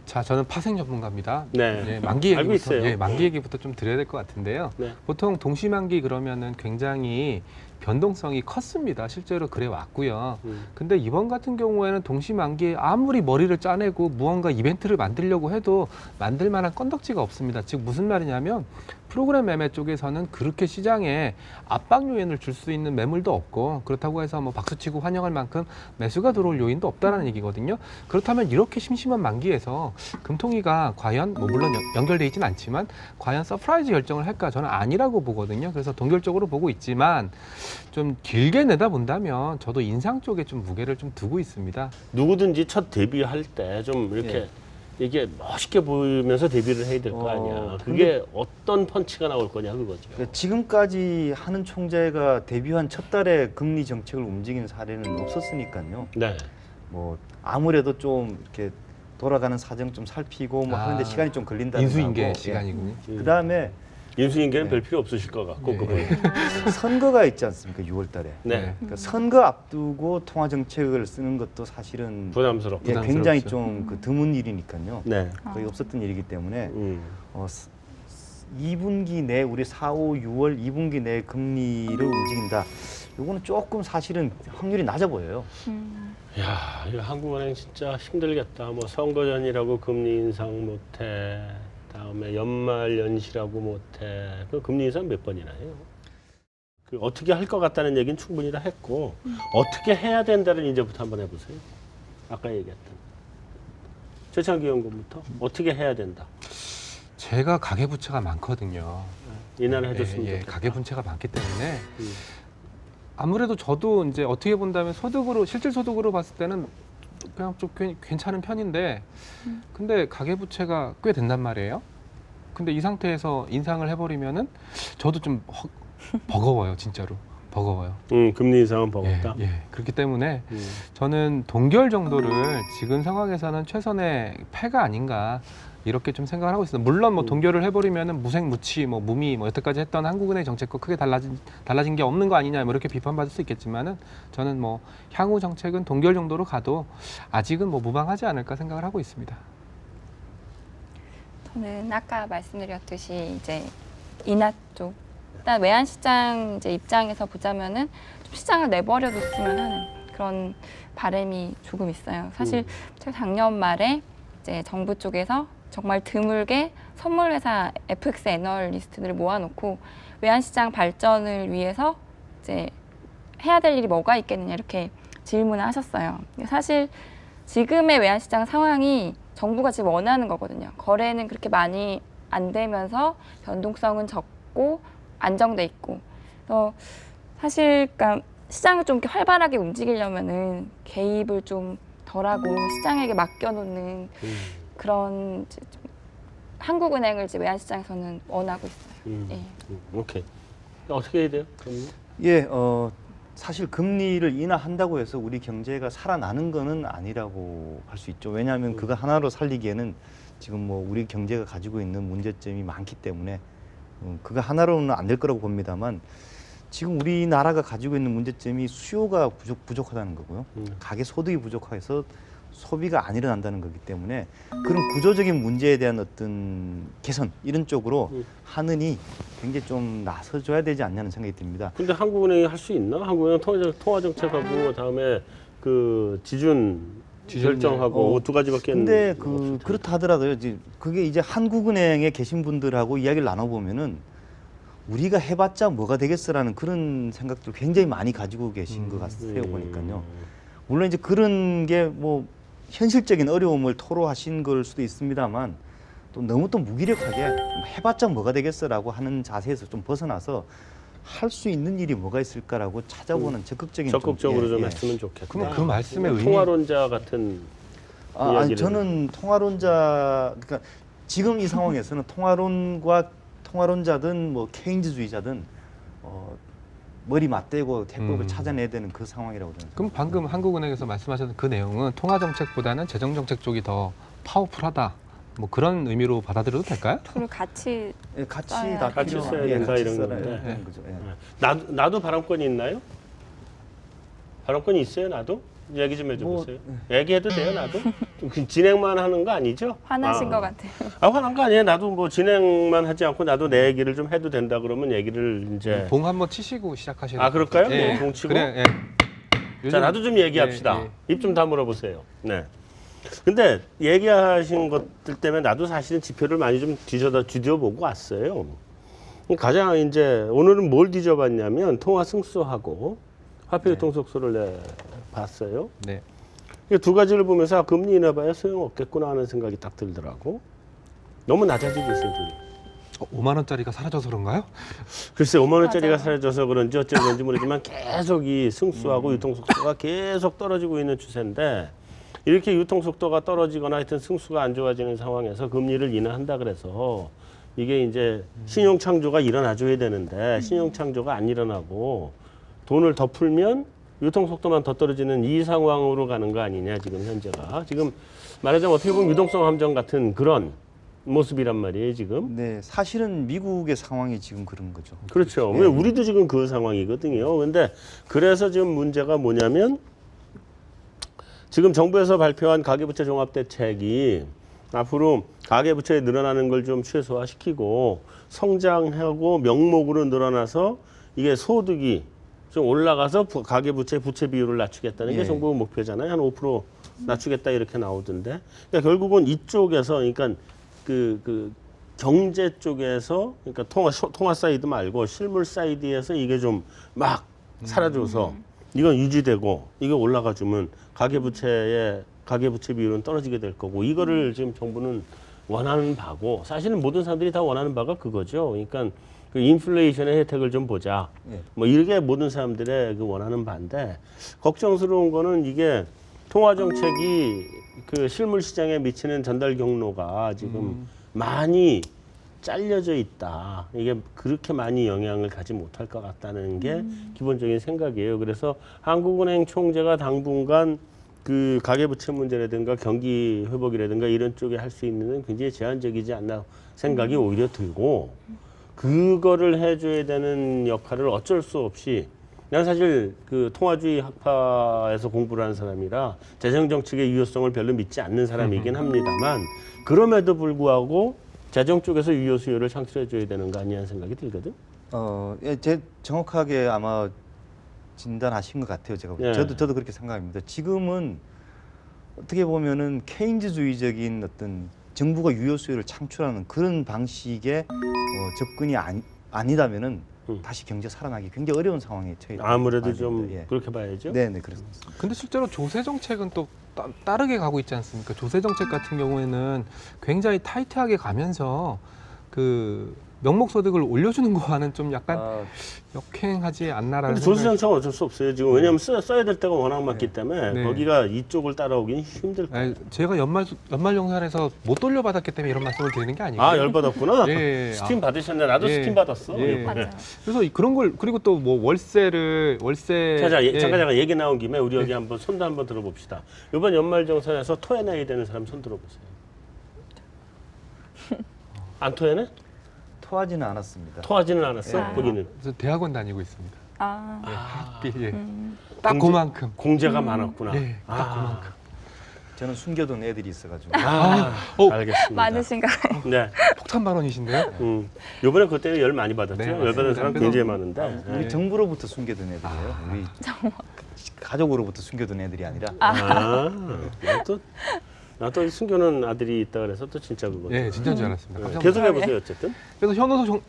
자, 저는 파생 전문가입니다. 네. 예, 만기 알고 얘기부터 있어요. 만기 얘기부터 좀 드려야 될 것 같은데요. 네. 보통 동시만기 그러면은 굉장히 변동성이 컸습니다. 실제로 그래 왔고요. 근데 이번 같은 경우에는 동시만기에 아무리 머리를 짜내고 무언가 이벤트를 만들려고 해도 만들 만한 건덕지가 없습니다. 즉 무슨 말이냐면 프로그램 매매 쪽에서는 그렇게 시장에 압박 요인을 줄 수 있는 매물도 없고 그렇다고 해서 뭐 박수치고 환영할 만큼 매수가 들어올 요인도 없다라는 얘기거든요. 그렇다면 이렇게 심심한 만기에서 금통위가 과연 뭐 물론 연결돼 있지는 않지만 과연 서프라이즈 결정을 할까 저는 아니라고 보거든요. 그래서 동결적으로 보고 있지만 좀 길게 내다본다면 저도 인상 쪽에 좀 무게를 좀 두고 있습니다. 누구든지 첫 데뷔할 때 좀 이렇게 예. 이게 멋있게 보이면서 데뷔를 해야 될 거 아니야. 그게 어떤 펀치가 나올 거냐 그거죠. 그러니까 지금까지 하는 총재가 데뷔한 첫 달에 금리 정책을 움직이는 사례는 없었으니까요. 네. 뭐 아무래도 좀 이렇게 돌아가는 사정 좀 살피고 뭐 하는데 시간이 좀 걸린다는 인수인계 거고. 시간이군요. 그다음에 인수인계는 네. 별 필요 없으실 것 같고 그분. 선거가 있지 않습니까? 6월 달에. 네. 그러니까 선거 앞두고 통화 정책을 쓰는 것도 사실은 부담스럽고. 예, 굉장히 부담스럽죠. 좀 그 드문 일이니까요. 네. 거의 없었던 일이기 때문에 2분기 내 우리 4, 5, 6월 2분기 내 금리를 움직인다. 요거는 조금 사실은 확률이 낮아 보여요. 야, 이거 한국은행 진짜 힘들겠다. 뭐 선거 전이라고 금리 인상 못해. 다음에 연말 연시라고 못해. 그 금리 인상 몇 번이나 해요? 그 어떻게 할 것 같다는 얘기는 충분히 다 했고 어떻게 해야 된다는 이제부터 한번 해보세요. 아까 얘기했던 최창기 연구부터 어떻게 해야 된다. 제가 가계부채가 많거든요. 인하를 해줬으면 예, 좋겠다. 가계부채가 많기 때문에 음. 아무래도 저도 이제 어떻게 본다면 소득으로 실질 소득으로 봤을 때는 그냥 좀 괜찮은 편인데 근데 가계부채가 꽤 된단 말이에요. 근데 이 상태에서 인상을 해버리면은 저도 좀 버거워요, 진짜로 버거워요. 금리 인상은 버겁다. 예, 예. 그렇기 때문에 저는 동결 정도를 지금 상황에서는 최선의 패가 아닌가 이렇게 좀 생각을 하고 있습니다. 물론 뭐 동결을 해버리면은 무색무취, 뭐 무미, 뭐 여태까지 했던 한국은행 정책과 크게 달라진 게 없는 거 아니냐, 뭐 이렇게 비판받을 수 있겠지만은 저는 뭐 향후 정책은 동결 정도로 가도 아직은 뭐 무방하지 않을까 생각을 하고 있습니다. 저는 아까 말씀드렸듯이 이제 인하 쪽 일단 외환시장 이제 입장에서 보자면은 좀 시장을 내버려뒀으면 하는 그런 바람이 조금 있어요. 사실 제가 작년 말에 이제 정부 쪽에서 정말 드물게 선물회사 FX 애널리스트들을 모아놓고 외환시장 발전을 위해서 이제 해야 될 일이 뭐가 있겠느냐 이렇게 질문을 하셨어요. 사실 지금의 외환시장 상황이 정부가 지금 원하는 거거든요. 거래는 그렇게 많이 안 되면서 변동성은 적고 안정돼 있고. 그래서 사실 그러니까 시장을 좀 이렇게 활발하게 움직이려면은 개입을 좀 덜하고 시장에게 맡겨놓는 그런 이제 좀 한국은행을 이제 외환시장에서는 원하고 있어요. 예. 오케이. 어떻게 해야 돼요? 금리? 예, 사실 금리를 인하한다고 해서 우리 경제가 살아나는 거는 아니라고 할 수 있죠. 왜냐하면 그거 하나로 살리기에는 지금 뭐 우리 경제가 가지고 있는 문제점이 많기 때문에 그거 하나로는 안 될 거라고 봅니다만 지금 우리나라가 가지고 있는 문제점이 수요가 부족하다는 거고요. 가계 소득이 부족해서 소비가 안 일어난다는 거기 때문에 그런 구조적인 문제에 대한 어떤 개선 이런 쪽으로 하느니 굉장히 좀 나서줘야 되지 않냐는 생각이 듭니다. 근데 한국은행이 할 수 있나? 한국은행 통화 정책하고 다음에 그 지준 결정하고 두 가지밖에 근데 없을 그렇다 하더라도요. 그게 이제 한국은행에 계신 분들하고 이야기를 나눠보면은 우리가 해봤자 뭐가 되겠어라는 그런 생각들 굉장히 많이 가지고 계신 것 같아요. 보니까요. 물론 이제 그런 게 뭐 현실적인 어려움을 토로하신 걸 수도 있습니다만 또 너무 또 무기력하게 해봤자 뭐가 되겠어라고 하는 자세에서 좀 벗어나서 할 수 있는 일이 뭐가 있을까라고 찾아보는 적극적으로 좀 했으면 좋겠다. 그러면 그 말씀의 의미 통화론자 같은 아니, 이야기를 저는 통화론자 그러니까 지금 이 상황에서는 통화론자든 뭐 케인즈주의자든 머리 맞대고 해법을 찾아내야 되는 그 상황이라고 저는. 그럼 방금 한국은행에서 말씀하셨던 그 내용은 통화 정책보다는 재정 정책 쪽이 더 파워풀하다. 뭐 그런 의미로 받아들여도 될까요? 둘을 같이 예, 같이 써야 다 같이 필요한- 써야 예, 된다 같이 이런 써야 건데. 되는 거죠. 예. 나도 발언권이 있나요? 발언권이 있어요, 나도? 얘기 좀 해줘보세요. 얘기해도 돼요, 나도? 좀 진행만 하는 거 아니죠? 화나신 것 같아요. 화난 거 아니에요. 나도 뭐 진행만 하지 않고 나도 내 얘기를 좀 해도 된다 그러면 얘기를 이제. 봉 한번 치시고 시작하셔야 아, 그럴까요? 예. 봉 치고? 그래, 예. 자, 요즘- 나도 좀 얘기합시다. 예, 입 좀 다물어 보세요. 네. 근데 얘기하신 것들 때문에 나도 사실은 지표를 많이 좀 뒤져보고 왔어요. 가장 이제 오늘은 뭘 뒤져봤냐면 통화 승수하고 화폐 유통 속수를 봤어요. 네. 두 가지를 보면서 금리 인하봐야 소용없겠구나 하는 생각이 딱 들더라고. 너무 낮아지고 있어요, 돈이. 5만 원짜리가 사라져서 그런가요? 글쎄 5만 원짜리가 맞아요. 사라져서 그런지 어째 그런지 모르지만 계속 이 승수하고 유통 속도가 계속 떨어지고 있는 추세인데 이렇게 유통 속도가 떨어지거나 하여튼 승수가 안 좋아지는 상황에서 금리를 인하한다 그래서 이게 이제 신용 창조가 일어나줘야 되는데 신용 창조가 안 일어나고 돈을 더 풀면 유통 속도만 더 떨어지는 이 상황으로 가는 거 아니냐 지금 현재가. 지금 말하자면 어떻게 보면 유동성 함정 같은 그런 모습이란 말이에요 지금. 네, 사실은 미국의 상황이 지금 그런 거죠. 그렇죠. 네. 왜 우리도 지금 그 상황이거든요. 근데 그래서 지금 문제가 뭐냐면 지금 정부에서 발표한 가계부채 종합대책이 앞으로 가계부채 늘어나는 걸 좀 최소화시키고 성장하고 명목으로 늘어나서 이게 소득이 좀 올라가서 가계부채 부채 비율을 낮추겠다는 게 예. 정부 목표잖아요. 한 5% 낮추겠다 이렇게 나오던데. 그러니까 결국은 이쪽에서 그러니까 그 경제 쪽에서 그러니까 통화 사이드 말고 실물 사이드에서 이게 좀 막 사라져서 이건 유지되고 이거 올라가 주면 가계부채 비율은 떨어지게 될 거고 이거를 지금 정부는 원하는 바고 사실은 모든 사람들이 다 원하는 바가 그거죠. 그러니까 그 인플레이션의 혜택을 좀 보자. 예. 뭐 이게 모든 사람들의 그 원하는 바인데 걱정스러운 거는 이게 통화 정책이 그 실물 시장에 미치는 전달 경로가 지금 많이 잘려져 있다. 이게 그렇게 많이 영향을 가지 못할 것 같다는 게 기본적인 생각이에요. 그래서 한국은행 총재가 당분간 그 가계부채 문제라든가 경기 회복이라든가 이런 쪽에 할 수 있는 건 굉장히 제한적이지 않나 생각이 오히려 들고 그거를 해줘야 되는 역할을 어쩔 수 없이 난 사실 그 통화주의 학파에서 공부를 하는 사람이라 재정정책의 유효성을 별로 믿지 않는 사람이긴 합니다만 그럼에도 불구하고 재정 쪽에서 유효 수요를 창출해줘야 되는 거 아니냐는 생각이 들거든. 예, 제 정확하게 아마 진단하신 것 같아요. 제가 예. 저도 그렇게 생각합니다. 지금은 어떻게 보면은 케인즈주의적인 어떤 정부가 유효 수요를 창출하는 그런 방식의 접근이 아니다면은 다시 경제 살아나기 굉장히 어려운 상황에 처해 있다. 아무래도 좀 예. 그렇게 봐야죠. 네, 그렇습니다. 근데 실제로 조세 정책은 또 따르게 가고 있지 않습니까? 조세 정책 같은 경우에는 굉장히 타이트하게 가면서 그 명목 소득을 올려주는 거와는 좀 약간 역행하지 않나라는 근데 조세 생각이. 정책은 어쩔 수 없어요. 지금 왜냐하면 써야 될 때가 워낙 많기 때문에 네. 거기가 이쪽을 따라오기는 힘들 거예요. 아니, 제가 연말정산에서 못 돌려받았기 때문에 이런 말씀을 드리는 게 아니고요. 아, 열받았구나. 예, 스팀 받으셨네. 나도 예. 스팀 받았어. 예. 이번에. 맞아요. 그래서 그런 걸 그리고 또 뭐 월세 잠깐 얘기 나온 김에 우리 여기 한번 손도 한번 들어봅시다. 이번 연말정산에서 토해내야 되는 사람 손 들어보세요. 안 토해내? 토하지는 않았습니다. 토하지는 않았어. 아. 거기는 그래서 대학원 다니고 있습니다. 아, 학비 딱 공제- 그만큼. 공제가 많았구나. 예, 딱 아. 그만큼. 저는 숨겨둔 애들이 있어가지고. 알겠습니다. 많으신가요? 네. 폭탄 발언이신데요? 요번에 그때 열 많이 받았죠. 네, 열 받은 사람 맞습니다. 굉장히 많은데. 우리 정부로부터 숨겨둔 애들이에요. 우리 가족으로부터 숨겨둔 애들이 아니라. 나또 숨겨놓은 아들이 있다 그래서 또 진짜 그거. 예, 진짜인 줄 알았습니다. 깜짝 계속 놀랐어요. 해보세요 어쨌든. 그래서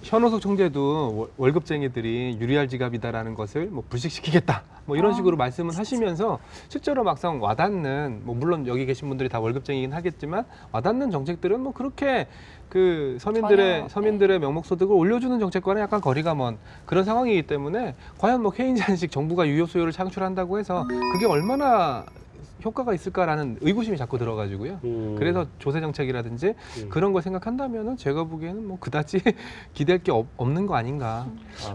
현호석 총재도 월급쟁이들이 유리할 지갑이다라는 것을 뭐 불식시키겠다 뭐 이런 식으로 말씀을 하시면서 실제로 막상 와닿는 뭐 물론 여기 계신 분들이 다 월급쟁이긴 하겠지만 와닿는 정책들은 뭐 그렇게 그 서민들의 명목소득을 올려주는 정책과는 약간 거리가 먼 그런 상황이기 때문에 과연 뭐 케인지안식 정부가 유효 수요를 창출한다고 해서 그게 얼마나 효과가 있을까라는 의구심이 자꾸 들어가지고요. 그래서 조세 정책이라든지 그런 걸 생각한다면은 제가 보기에는 뭐 그다지 기대할 게 없는 거 아닌가.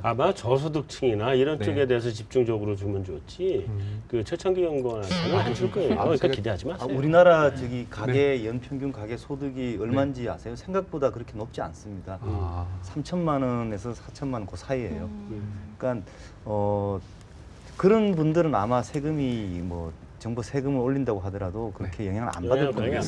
아마 저소득층이나 이런 네. 쪽에 대해서 집중적으로 주면 좋지. 그 최창기 연구원한테는 안 줄 거예요. 그러니까 기대하지 마세요. 우리나라 저기 가계 연평균 가계 소득이 얼마인지 아세요? 생각보다 그렇게 높지 않습니다. 3천만 원에서 4천만 원 그 사이예요. 그러니까 그런 분들은 아마 세금이 뭐 정부 세금을 올린다고 하더라도 그렇게 영향을 안 받을 겁니다.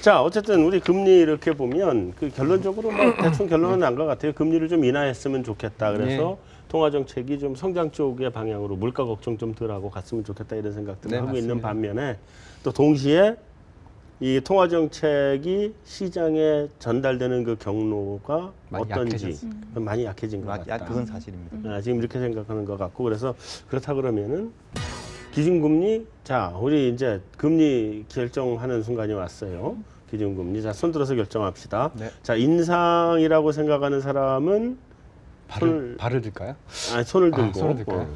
자, 어쨌든 우리 금리 이렇게 보면 그 결론적으로 뭐 대충 결론은 난 것 같아요. 금리를 좀 인하했으면 좋겠다. 그래서 통화 정책이 좀 성장 쪽의 방향으로 물가 걱정 좀 덜하고 갔으면 좋겠다 이런 생각들을 하고 맞습니다. 있는 반면에 또 동시에 이 통화 정책이 시장에 전달되는 그 경로가 많이 어떤지 많이 약해진 것 같다. 그건 사실입니다. 지금 이렇게 생각하는 것 같고 그래서 그렇다 그러면은 기준금리 자 우리 이제 금리 결정하는 순간이 왔어요. 기준금리 자 손들어서 결정합시다. 네. 자 인상이라고 생각하는 사람은 발을 들까요? 손을 들고 손을 들까요?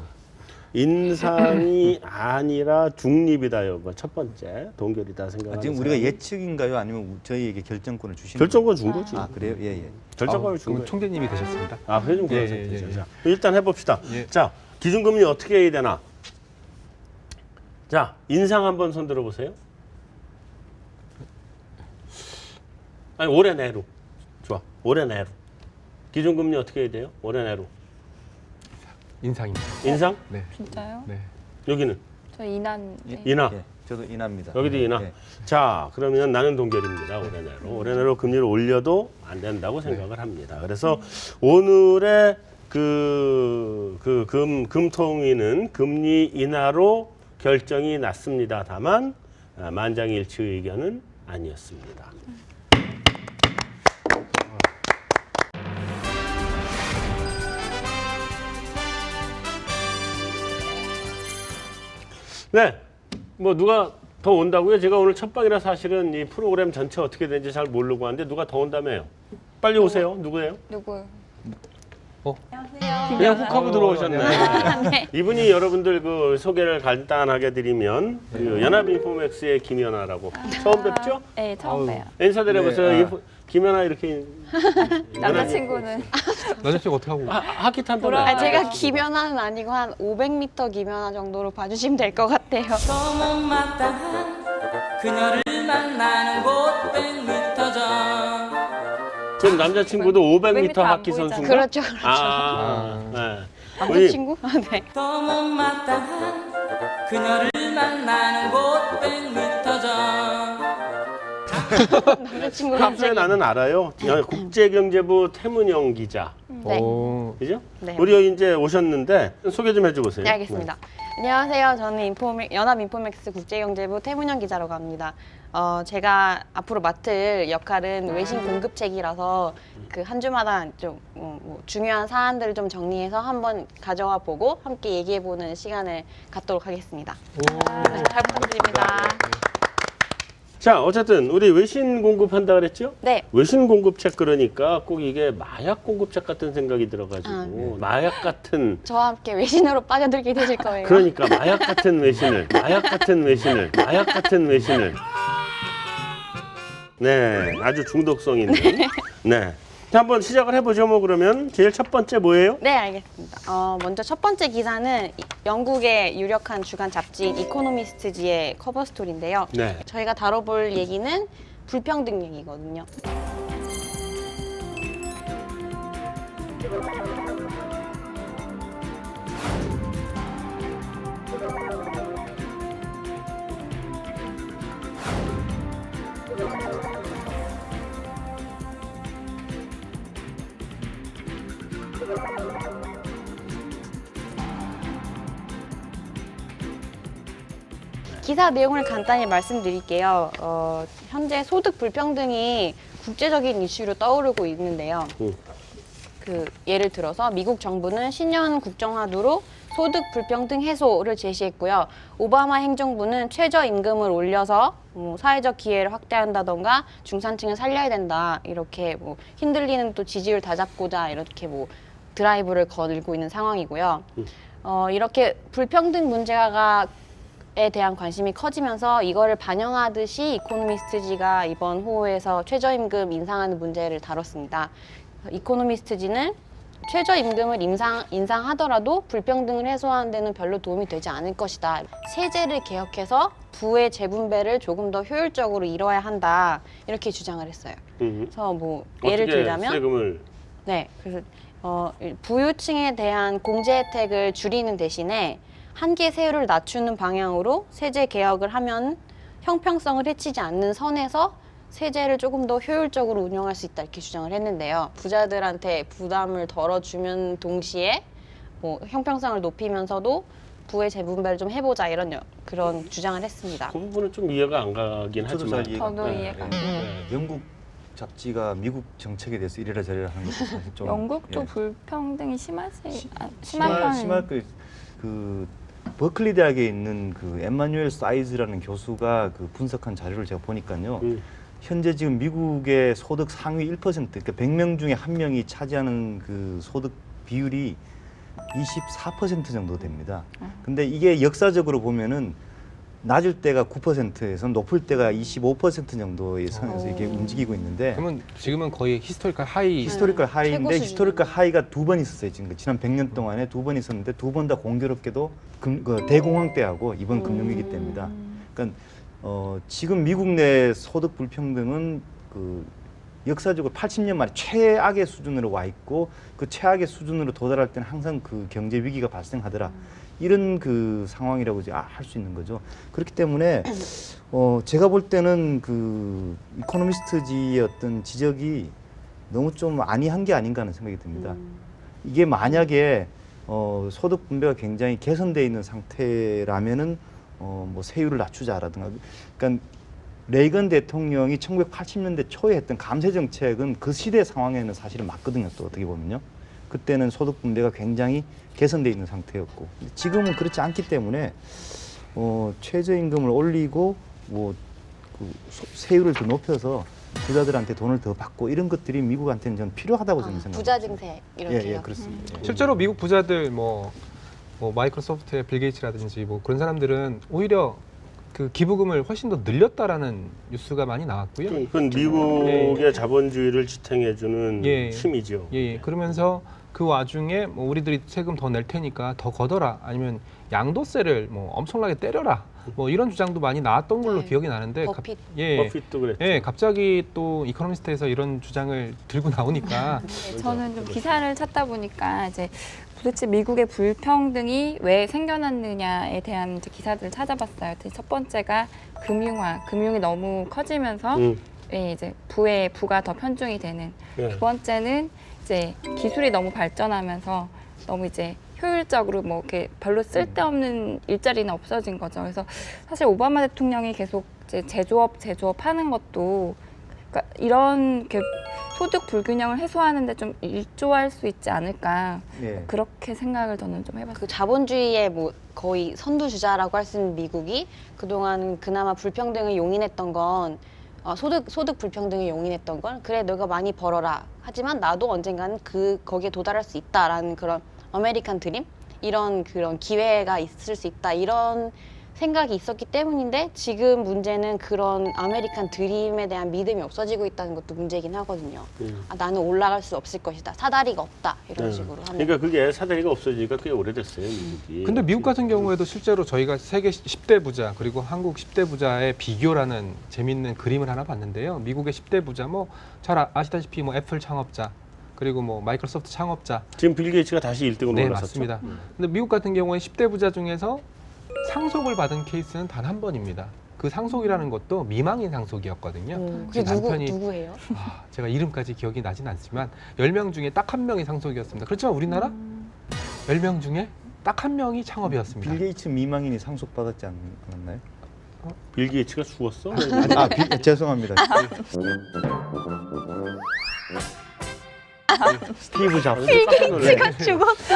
인상이 아니라 중립이다 이거 첫 번째 동결이다 생각하는 지금 사람은? 우리가 예측인가요? 아니면 저희에게 결정권을 주시는 결정권 준 거지. 아 그래요? 예. 결정권을 준 그럼 거예요. 총재님이 되셨습니다. 그래 좀 그런 예, 셈이죠. 예. 자, 일단 해봅시다. 예. 자, 기준금리 어떻게 해야 되나? 자, 인상 한번 손 들어보세요. 아니, 올해 내로. 좋아, 올해 내로. 기준금리 어떻게 해야 돼요? 올해 내로. 인상입니다. 인상? 네. 진짜요? 네. 여기는? 저 이난. 인하. 예. 저도 인합니다. 여기도 인하. 예. 자, 그러면 나는 동결입니다. 올해 내로. 올해 내로 금리를 올려도 안 된다고 생각을 합니다. 그래서 오늘의 금통위는 금리 인하로 결정이 났습니다. 다만 만장일치 의견은 아니었습니다. 네, 뭐 누가 더 온다고요? 제가 오늘 첫 방이라 사실은 이 프로그램 전체 어떻게 되는지 잘 모르고 하는데 누가 더 온다며요? 빨리 오세요. 누구예요? 누구요? 그냥 훅 하고 들어오셨네. 네. 이분이 여러분들 그 소개를 간단하게 드리면 그 연합인포맥스의 김연아라고 처음 뵙죠? 네, 처음 봬요. 인사드려 보세요. 네, 김연아 이렇게 남자친구는 남자친구 어떻게 하고? 하키 탄다며. 돌아와요. 제가 김연아는 아니고 한 500m 김연아 정도로 봐주시면 될 것 같아요. 소문마땅한 그녀를 만나는 곳 100m 전 지금 남자친구도 500m 500m 안 하키 보이잖아. 선수인가? 그렇죠, 그렇죠. 네. 남자친구? 네. 소문마땅한 그녀를 만나는 곳 100m 전 남자친구 평소에 갑자기. 나는 알아요. 국제경제부 태문영 기자. 네. 그죠? 네. 우리 이제 오셨는데 소개 좀 해줘보세요. 네, 알겠습니다. 안녕하세요. 저는 연합인포맥스 국제경제부 태문영 기자라고 합니다. 제가 앞으로 맡을 역할은 외신 공급책이라서 그 한 주마다 좀 뭐 중요한 사안들을 좀 정리해서 한번 가져와 보고 함께 얘기해보는 시간을 갖도록 하겠습니다. 네, 잘 부탁드립니다. 자, 어쨌든 우리 외신 공급한다 그랬죠? 네. 외신 공급책 그러니까 꼭 이게 마약 공급책 같은 생각이 들어가지고 아, 네. 마약 같은 저와 함께 외신으로 빠져들게 되실 거예요. 그러니까 마약 같은 외신을 네, 아주 중독성 있는 네. 자, 한번 시작을 해보죠. 뭐 그러면 제일 첫 번째 뭐예요? 네, 알겠습니다. 먼저 첫 번째 기사는 영국의 유력한 주간 잡지인 이코노미스트지의 커버 스토리인데요. 네. 저희가 다뤄볼 얘기는 불평등 얘기거든요. 기사 내용을 간단히 말씀드릴게요. 현재 소득 불평등이 국제적인 이슈로 떠오르고 있는데요. 예를 들어서 미국 정부는 신년 국정화두로 소득 불평등 해소를 제시했고요. 오바마 행정부는 최저임금을 올려서 사회적 기회를 확대한다던가 중산층을 살려야 된다. 이렇게 흔들리는 또 지지율 다잡고자 이렇게 드라이브를 걸고 있는 상황이고요. 이렇게 불평등 문제가 에 대한 관심이 커지면서 이거를 반영하듯이 이코노미스트지가 이번 호에서 최저임금 인상하는 문제를 다뤘습니다. 이코노미스트지는 최저임금을 인상하더라도 불평등을 해소하는 데는 별로 도움이 되지 않을 것이다. 세제를 개혁해서 부의 재분배를 조금 더 효율적으로 이뤄야 한다. 이렇게 주장을 했어요. 그래서 예를 들자면 세금을 네, 그래서 부유층에 대한 공제 혜택을 줄이는 대신에 한계 세율을 낮추는 방향으로 세제 개혁을 하면 형평성을 해치지 않는 선에서 세제를 조금 더 효율적으로 운영할 수 있다 이렇게 주장을 했는데요. 부자들한테 부담을 덜어주면 동시에 형평성을 높이면서도 부의 재분배를 좀 해보자 이런 그런 주장을 했습니다. 그 부분은 좀 이해가 안 가긴 저도 하지만 잘 이해가 저도 이해가 안 돼요. 영국 잡지가 미국 정책에 대해서 이래라 저래라 하는 것도 사실 좀 영국도 예. 불평등이 심한 심할 그 버클리 대학에 있는 그 엠마뉴엘 사이즈라는 교수가 그 분석한 자료를 제가 보니까요. 현재 지금 미국의 소득 상위 1%, 그러니까 100명 중에 1명이 차지하는 그 소득 비율이 24% 정도 됩니다. 근데 이게 역사적으로 보면은 낮을 때가 9%에서 높을 때가 25% 정도의 선에서 이게 움직이고 있는데 그러면 지금은 거의 히스토리컬 하이. 히스토리컬 하이인데 최고 히스토리컬 하이가 2번 있었어요. 지난 100년 동안에 2번 있었는데 2번 다 공교롭게도 대공황 때하고 이번 금융위기 때입니다. 그러니까 지금 미국 내 소득 불평등은 그 역사적으로 80년 만에 최악의 수준으로 와 있고 그 최악의 수준으로 도달할 때는 항상 그 경제 위기가 발생하더라. 이런 그 상황이라고 이제 할 수 있는 거죠. 그렇기 때문에 제가 볼 때는 그 이코노미스트지의 어떤 지적이 너무 좀 안이한 게 아닌가 하는 생각이 듭니다. 이게 만약에 소득 분배가 굉장히 개선되어 있는 상태라면은 뭐 세율을 낮추자라든가, 그러니까 레이건 대통령이 1980년대 초에 했던 감세 정책은 그 시대 상황에는 사실은 맞거든요. 또 어떻게 보면요. 그때는 소득 분배가 굉장히 개선되어 있는 상태였고 지금은 그렇지 않기 때문에 최저임금을 올리고 그 세율을 더 높여서 부자들한테 돈을 더 받고 이런 것들이 미국한테는 저는 필요하다고 저는 생각합니다. 부자 증세 이렇게요. 예, 그렇습니다. 실제로 미국 부자들 마이크로소프트의 빌 게이츠라든지 그런 사람들은 오히려 그 기부금을 훨씬 더 늘렸다라는 뉴스가 많이 나왔고요. 그건 미국의 자본주의를 지탱해주는 예. 힘이죠. 예, 그러면서 그 와중에 우리들이 세금 더 낼 테니까 더 걷어라, 아니면 양도세를 엄청나게 때려라, 이런 주장도 많이 나왔던 걸로 네. 기억이 나는데 버핏. 버핏도 그랬죠. 예, 갑자기 또 이코노미스트에서 이런 주장을 들고 나오니까 네, 저는 좀 기사를 찾다 보니까 이제 도대체 미국의 불평등이 왜 생겨났느냐에 대한 이제 기사들을 찾아봤어요. 첫 번째가 금융이 너무 커지면서 이제 부가 더 편중이 되는. 예. 두 번째는 이제 기술이 너무 발전하면서 너무 이제 효율적으로 이렇게 별로 쓸데없는 일자리는 없어진 거죠. 그래서 사실 오바마 대통령이 계속 이제 제조업 하는 것도 그러니까 이런 소득 불균형을 해소하는데 좀 일조할 수 있지 않을까 예. 그렇게 생각을 저는 좀 해봤어요. 그 자본주의의 거의 선두주자라고 할 수 있는 미국이 그동안 그나마 불평등을 용인했던 건 소득 불평등을 용인했던 건 그래 너가 많이 벌어라. 하지만 나도 언젠가는 거기에 도달할 수 있다라는 그런 아메리칸 드림 이런 그런 기회가 있을 수 있다 이런 생각이 있었기 때문인데 지금 문제는 그런 아메리칸 드림에 대한 믿음이 없어지고 있다는 것도 문제긴 하거든요. 나는 올라갈 수 없을 것이다. 사다리가 없다. 이런 식으로 하면. 그러니까 그게 사다리가 없어지니까 꽤 오래됐어요, 미국이. 근데 미국 같은 경우에도 실제로 저희가 세계 10대 부자 그리고 한국 10대 부자의 비교라는 재밌는 그림을 하나 봤는데요. 미국의 10대 부자 잘 아시다시피 애플 창업자 그리고 마이크로소프트 창업자. 지금 빌 게이츠가 다시 1등으로 네, 올라섰죠. 맞습니다. 근데 미국 같은 경우에 10대 부자 중에서 상속을 받은 케이스는 단 한 번입니다. 그 상속이라는 것도 미망인 상속이었거든요. 그게 제 남편이 누구예요? 제가 이름까지 기억이 나진 않지만 10명 중에 딱 한 명이 상속이었습니다. 그렇지만 우리나라 10명 중에 딱 한 명이 창업이었습니다. 빌 게이츠 미망인이 상속받았지 않았나요? 빌 게이츠가 죽었어? 죄송합니다. 스티브 잡스. 빌 게이츠가 죽었어.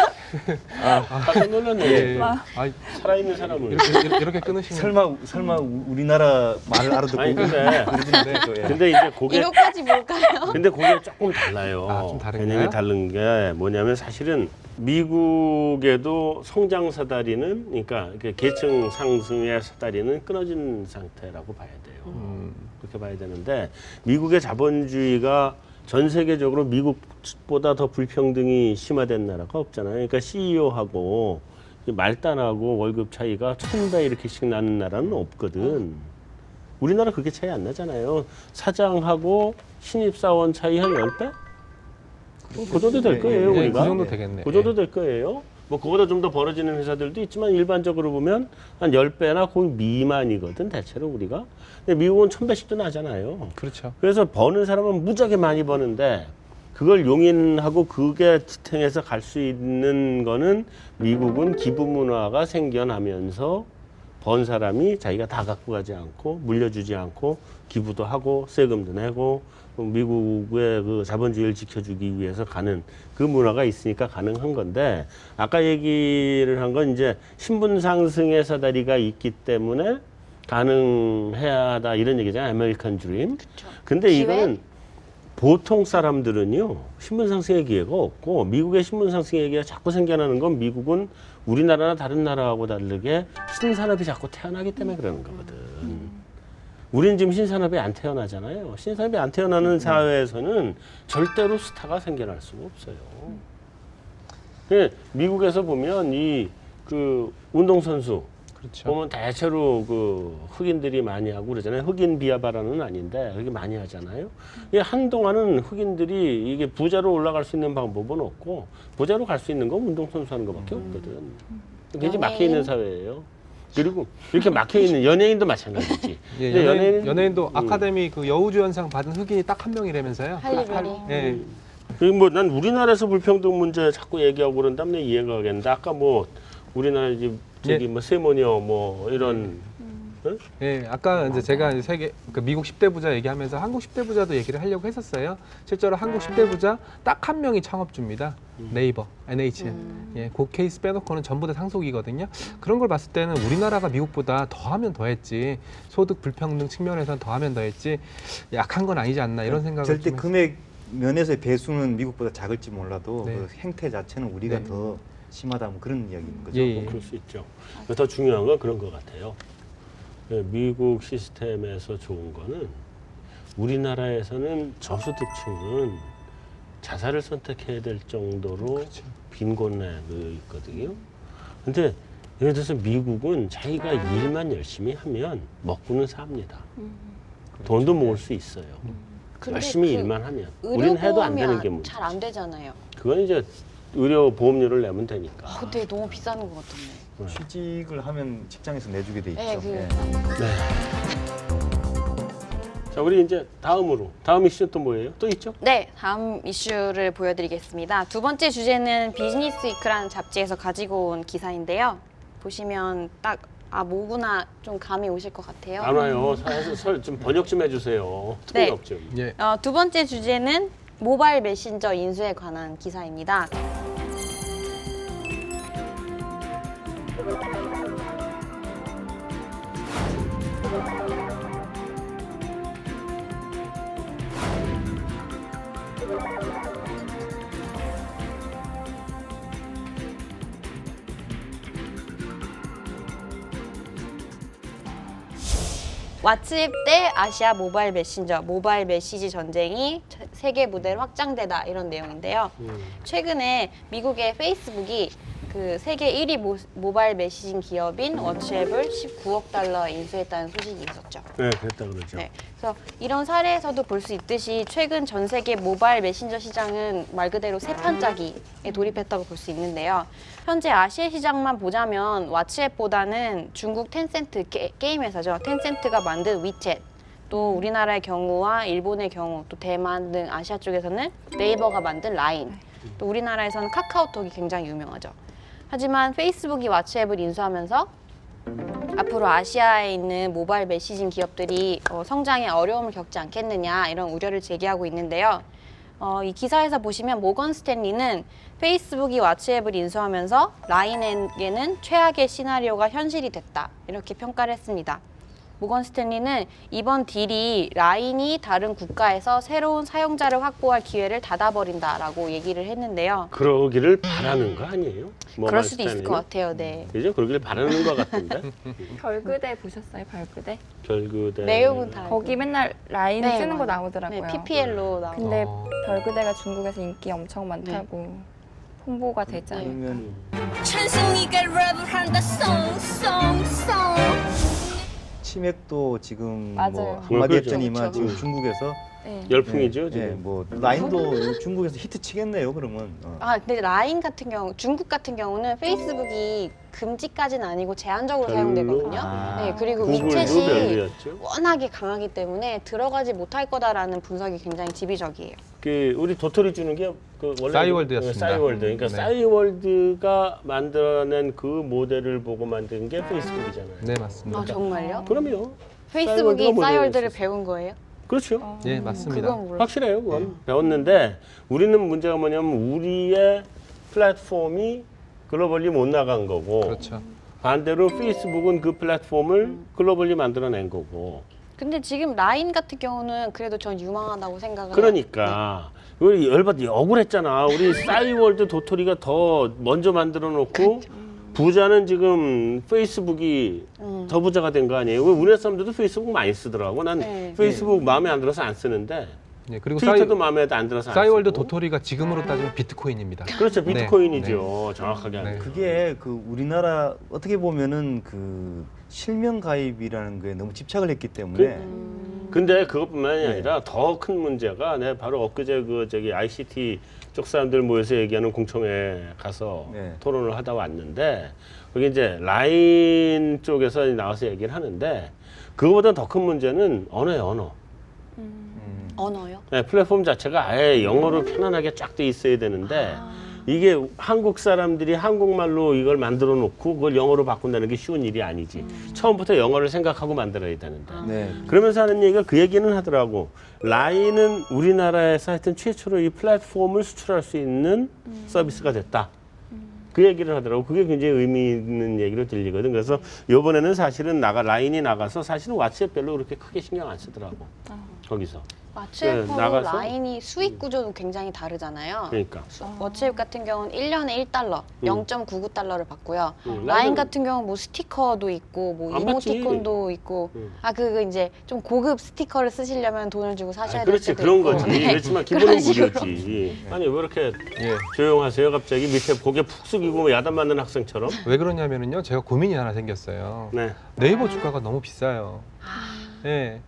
깜짝 놀랐네. 예. 와. 아이, 살아있는 사람을. 이렇게 끊으시면 설마 우리나라 말을 알아듣고 아니 근데 그러시는데 또, 예. 근데 이제 그게 이것까지 뭘까요? 근데 그게 조금 달라요. 아, 좀 다른가요? 개념이 다른 게 뭐냐면 사실은 미국에도 성장 사다리는 그러니까 이렇게 계층 상승의 사다리는 끊어진 상태라고 봐야 돼요. 그렇게 봐야 되는데 미국의 자본주의가 전 세계적으로 미국보다 더 불평등이 심화된 나라가 없잖아요. 그러니까 CEO하고 말단하고 월급 차이가 1000배 이렇게씩 나는 나라는 없거든. 우리나라 그렇게 차이 안 나잖아요. 사장하고 신입사원 차이 한 10배? 그 정도 될 거예요, 예, 우리가. 그 정도 되겠네. 그 정도 될 거예요. 뭐 그거보다 좀 더 벌어지는 회사들도 있지만 일반적으로 보면 한 10배나 거의 미만이거든, 대체로 우리가. 근데 미국은 1000배씩도 나잖아요. 그렇죠. 그래서 버는 사람은 무지하게 많이 버는데 그걸 용인하고 그게 지탱해서 갈 수 있는 거는 미국은 기부 문화가 생겨나면서 번 사람이 자기가 다 갖고 가지 않고 물려주지 않고 기부도 하고 세금도 내고 미국의 그 자본주의를 지켜주기 위해서 가는 그 문화가 있으니까 가능한 건데 아까 얘기를 한 건 이제 신분 상승의 사다리가 있기 때문에 가능해야 하다 이런 얘기잖아요. 아메리칸 드림. 근데 기회? 이거는 보통 사람들은요 신분 상승의 기회가 없고 미국의 신분 상승의 기회가 자꾸 생겨나는 건 미국은 우리나라나 다른 나라하고 다르게 신산업이 자꾸 태어나기 때문에 그러는 거거든. 우리는 지금 신산업이 안 태어나잖아요. 신산업이 안 태어나는 사회에서는 절대로 스타가 생겨날 수가 없어요. 미국에서 보면 이 그 운동선수 그렇죠. 보면 대체로 그 흑인들이 많이 하고 그러잖아요. 흑인 비하바라는 아닌데 그렇게 많이 하잖아요. 이게 한동안은 흑인들이 이게 부자로 올라갈 수 있는 방법은 없고 부자로 갈 수 있는 건 운동선수 하는 것밖에 없거든. 굉장히 막혀 있는 사회예요. 그리고 이렇게 막혀 있는 연예인도 마찬가지지. 예, 근데 연예인도 아카데미 그 여우주연상 받은 흑인이 딱 한 명이라면서요. 할리베리. 예. 그리고 뭐 난 우리나라에서 불평등 문제 자꾸 얘기하고 그런다면 내 이해가 가겠는데 아까 뭐 우리나라 이제 저기 뭐 세모니어 뭐 이런 응? 예, 아까 이제 제가 이제 세계 그 미국 10대 부자 얘기하면서 한국 10대 부자도 얘기를 하려고 했었어요. 실제로 한국 10대 부자 딱 한 명이 창업주입니다. 네이버, NHN. 예, 그 케이스 빼놓고는 전부 다 상속이거든요. 그런 걸 봤을 때는 우리나라가 미국보다 더하면 더했지 소득 불평등 측면에서는 더하면 더했지 약한 건 아니지 않나 이런 생각을 절대 좀 금액 면에서의 배수는 미국보다 작을지 몰라도 네. 그 행태 자체는 우리가 네. 더 심하다 뭐 그런 이야기인 거죠. 예, 예. 그럴 수 있죠. 더 중요한 건 그런 것 같아요. 미국 시스템에서 좋은 거는 우리나라에서는 저소득층은 자살을 선택해야 될 정도로 그렇죠. 빈곤에 놓여 있거든요. 근데 예를 들어서 미국은 자기가 일만 열심히 하면 먹고는 삽니다. 돈도 모을 수 있어요. 근데 열심히 그 일만 하면. 우리는 해도 안 되는 게 문제죠. 잘 안 되잖아요. 그건 이제 의료 보험료를 내면 되니까. 근데 너무 비싼 것 같던데. 취직을 하면 직장에서 내주게 돼 있죠. 네, 그- 예. 자, 우리 이제 다음 이슈 또 뭐예요? 또 있죠? 네, 다음 이슈를 보여드리겠습니다. 두 번째 주제는 비즈니스 위크라는 잡지에서 가지고 온 기사인데요. 보시면 딱 뭐구나 좀 감이 오실 것 같아요. 안 와요. 좀 번역 좀 해주세요. 네. 통역 좀. 예. 두 번째 주제는 모바일 메신저 인수에 관한 기사입니다. 왓츠앱 대 아시아 모바일 메신저, 모바일 메시지 전쟁이 세계 무대로 확장되다 이런 내용인데요. 최근에 미국의 페이스북이 그 세계 1위 모바일 메시징 기업인 워치앱을 19억 달러 인수했다는 소식이 있었죠. 네, 그랬다 그러죠. 네, 그래서 이런 사례에서도 볼 수 있듯이 최근 전 세계 모바일 메신저 시장은 말 그대로 세판짜기에 돌입했다고 볼 수 있는데요. 현재 아시아 시장만 보자면 왓츠앱보다는 중국 텐센트 게임 회사죠. 텐센트가 만든 위챗, 또 우리나라의 경우와 일본의 경우, 또 대만 등 아시아 쪽에서는 네이버가 만든 라인, 또 우리나라에서는 카카오톡이 굉장히 유명하죠. 하지만 페이스북이 왓츠앱을 인수하면서 앞으로 아시아에 있는 모바일 메시징 기업들이 성장에 어려움을 겪지 않겠느냐 이런 우려를 제기하고 있는데요. 이 기사에서 보시면 모건 스탠리는 페이스북이 왓츠앱을 인수하면서 라인에게는 최악의 시나리오가 현실이 됐다 이렇게 평가를 했습니다. 모건 스탠리는 이번 딜이 라인이 다른 국가에서 새로운 사용자를 확보할 기회를 닫아버린다라고 얘기를 했는데요. 그러기를 바라는 거 아니에요? 그럴 수도 있을 것 같아요. 네. 그죠? 그러기를 바라는 것 같은데. 별그대 보셨어요? 별그대? 별그대. 내용은 다 거기 맨날 라인 네, 쓰는 거 맞아요. 나오더라고요. 네, PPL로 나오고. 근데 어. 별그대가 중국에서 인기 엄청 많다고 홍보가 되지 않을까. 그러면 찬송이가 랩을 한다 송송송 치맥도 지금 맞아요. 뭐 한마디 그렇죠. 했더니만 그렇죠. 지금 중국에서 네. 열풍이죠, 예, 지금. 뭐 라인도 중국에서 히트 치겠네요. 그러면 근데 라인 같은 경우, 중국 같은 경우는 페이스북이 금지까지는 아니고 제한적으로 사용되거든요. 아. 네, 그리고 구글도 위챗이 별로였죠. 워낙에 강하기 때문에 들어가지 못할 거다라는 분석이 굉장히 지비적이에요. 그 우리 도토리 주는 게 그 원래 싸이월드였습니다. 싸이월드. 그러니까 네. 싸이월드가 만들어낸 그 모델을 보고 만든 게 페이스북이잖아요. 네, 맞습니다. 아 정말요? 그럼요. 페이스북이 싸이월드가 싸이월드를 모델이었어요. 배운 거예요? 그렇죠. 예, 맞습니다. 그건 몰랐어요. 확실해요, 그건. 배웠는데 우리는 문제가 뭐냐면 우리의 플랫폼이 글로벌리 못 나간 거고 그렇죠. 반대로 페이스북은 그 플랫폼을 글로벌리 만들어낸 거고. 근데 지금 라인 같은 경우는 그래도 전 유망하다고 생각을 해요. 그러니까 우리 열받 억울했잖아. 우리 싸이월드 도토리가 더 먼저 만들어 놓고 부자는 지금 페이스북이 더 부자가 된 거 아니에요? 우리나라 사람들도 페이스북 많이 쓰더라고. 난 네. 페이스북 마음에 안 들어서 안 쓰는데 예, 그리고 트위터도 마음에 안 들어서 안 싸이월드 쓰고. 도토리가 지금으로 따지면 비트코인입니다. 그렇죠. 네, 비트코인이죠. 정확하게 하면. 네. 그게 그 우리나라 어떻게 보면은 그 실명 가입이라는 거에 너무 집착을 했기 때문에 근데 그것뿐만이 네. 아니라 더 큰 문제가 내가 바로 엊그제 그 저기 ICT 쪽 사람들 모여서 얘기하는 공청회 가서 네. 토론을 하다 왔는데 거기 이제 라인 쪽에서 나와서 얘기를 하는데 그거보다 더 큰 문제는 언어예요, 언어. 언어요? 네, 플랫폼 자체가 아예 영어로 편안하게 쫙 돼 있어야 되는데 이게 한국 사람들이 한국말로 이걸 만들어 놓고 그걸 영어로 바꾼다는 게 쉬운 일이 아니지. 처음부터 영어를 생각하고 만들어야 되는데. 네. 그러면서 하는 얘기가 그 얘기는 하더라고. 라인은 우리나라에서 하여튼 최초로 이 플랫폼을 수출할 수 있는 서비스가 됐다. 그 얘기를 하더라고. 그게 굉장히 의미 있는 얘기로 들리거든. 그래서 이번에는 사실은 라인이 나가서 사실은 왓츠앱 별로 그렇게 크게 신경 안 쓰더라고. 거기서. 왓츠앱하고 나가서? 라인이 수익 구조도 굉장히 다르잖아요. 그러니까. 워치앱 같은 경우는 1년에 1달러, 0.99달러를 받고요. 라인 라인 같은 경우는 뭐 스티커도 있고, 뭐 안 받지. 이모티콘도 있고, 그거 이제 좀 고급 스티커를 쓰시려면 돈을 주고 사셔야 될 그렇지. 때도 그런 있고. 거지. 네. 그렇지만 기본은 그런 식으로. 무료지. 아니 왜 이렇게 예. 조용하세요? 갑자기 밑에 고개 푹 숙이고 야단 맞는 학생처럼. 왜 그러냐면은요, 제가 고민이 하나 생겼어요. 네. 네이버 주가가 너무 비싸요. 예.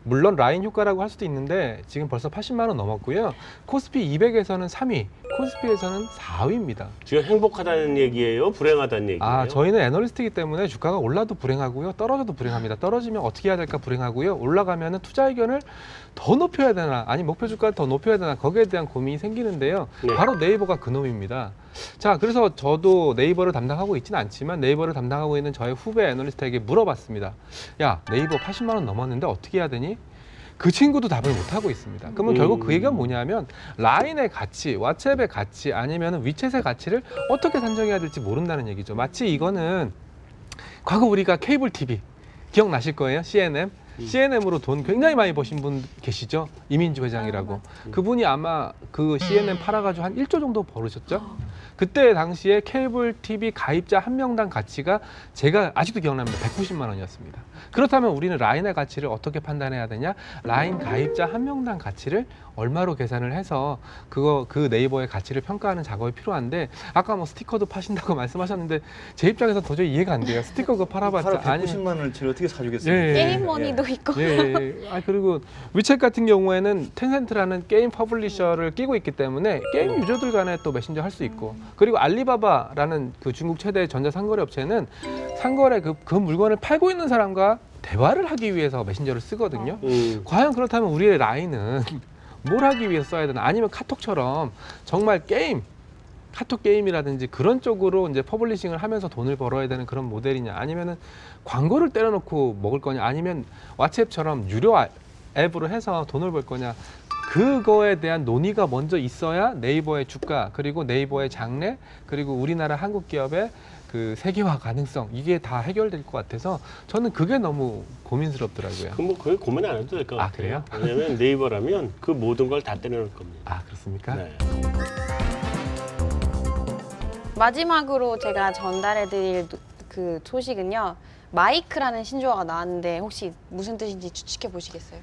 물론 라인 효과라고 할 수도 있는데 지금 벌써 80만 원 넘었고요. 코스피 200에서는 3위, 코스피에서는 4위입니다. 지금 행복하다는 얘기예요? 불행하다는 얘기예요? 아, 저희는 애널리스트이기 때문에 주가가 올라도 불행하고요. 떨어져도 불행합니다. 떨어지면 어떻게 해야 될까 불행하고요. 올라가면은 투자 의견을 더 높여야 되나, 아니 목표 주가를 더 높여야 되나, 거기에 대한 고민이 생기는데요. 네. 바로 네이버가 그놈입니다. 자, 그래서 저도 네이버를 담당하고 있지는 않지만 네이버를 담당하고 있는 저의 후배 애널리스트에게 물어봤습니다. 야, 네이버 80만 원 넘었는데 어떻게 해야 되니? 그 친구도 답을 못 하고 있습니다. 그러면 결국 그 얘기가 뭐냐면 라인의 가치, 왓츠앱의 가치 아니면 위챗의 가치를 어떻게 산정해야 될지 모른다는 얘기죠. 마치 이거는 과거 우리가 케이블 TV 기억나실 거예요. CNN. CNM으로 돈 굉장히 많이 버신 분 계시죠? 이민주 회장이라고. 그분이 아마 그 CNN 팔아가지고 한 1조 정도 벌으셨죠? 그때 당시에 케이블 TV 가입자 한 명당 가치가 제가 아직도 기억납니다. 190만 원이었습니다. 그렇다면 우리는 라인의 가치를 어떻게 판단해야 되냐? 라인 가입자 한 명당 가치를 얼마로 계산을 해서 그 네이버의 가치를 평가하는 작업이 필요한데, 아까 뭐 스티커도 파신다고 말씀하셨는데 제 입장에서 도저히 이해가 안 돼요. 스티커 그거 팔아봤자 190만 원을 제가 어떻게 사주겠어요? 예, 예. 게임 머니도 있고. 예. 그리고 위챗 같은 경우에는 텐센트라는 게임 퍼블리셔를 끼고 있기 때문에 게임 유저들 간에 또 메신저 할 수 있고, 그리고 알리바바라는 그 중국 최대 전자 상거래 업체는 상거래 그 물건을 팔고 있는 사람과 대화를 하기 위해서 메신저를 쓰거든요. 과연 그렇다면 우리의 라인은 뭘 하기 위해서 써야 되나? 아니면 카톡처럼 정말 카톡 게임이라든지 그런 쪽으로 이제 퍼블리싱을 하면서 돈을 벌어야 되는 그런 모델이냐? 아니면은 광고를 때려놓고 먹을 거냐? 아니면 왓츠앱처럼 유료 앱으로 해서 돈을 벌 거냐? 그거에 대한 논의가 먼저 있어야 네이버의 주가, 그리고 네이버의 장래, 그리고 우리나라 한국 기업의 그 세계화 가능성, 이게 다 해결될 것 같아서 저는 그게 너무 고민스럽더라고요. 그럼 뭐 그걸 고민 안 해도 될 것 같아요. 그래요? 왜냐면 네이버라면 그 모든 걸 다 때려놓을 겁니다. 아, 그렇습니까? 네. 마지막으로 제가 전달해드릴 그 소식은요. 마이크라는 신조어가 나왔는데 혹시 무슨 뜻인지 추측해 보시겠어요?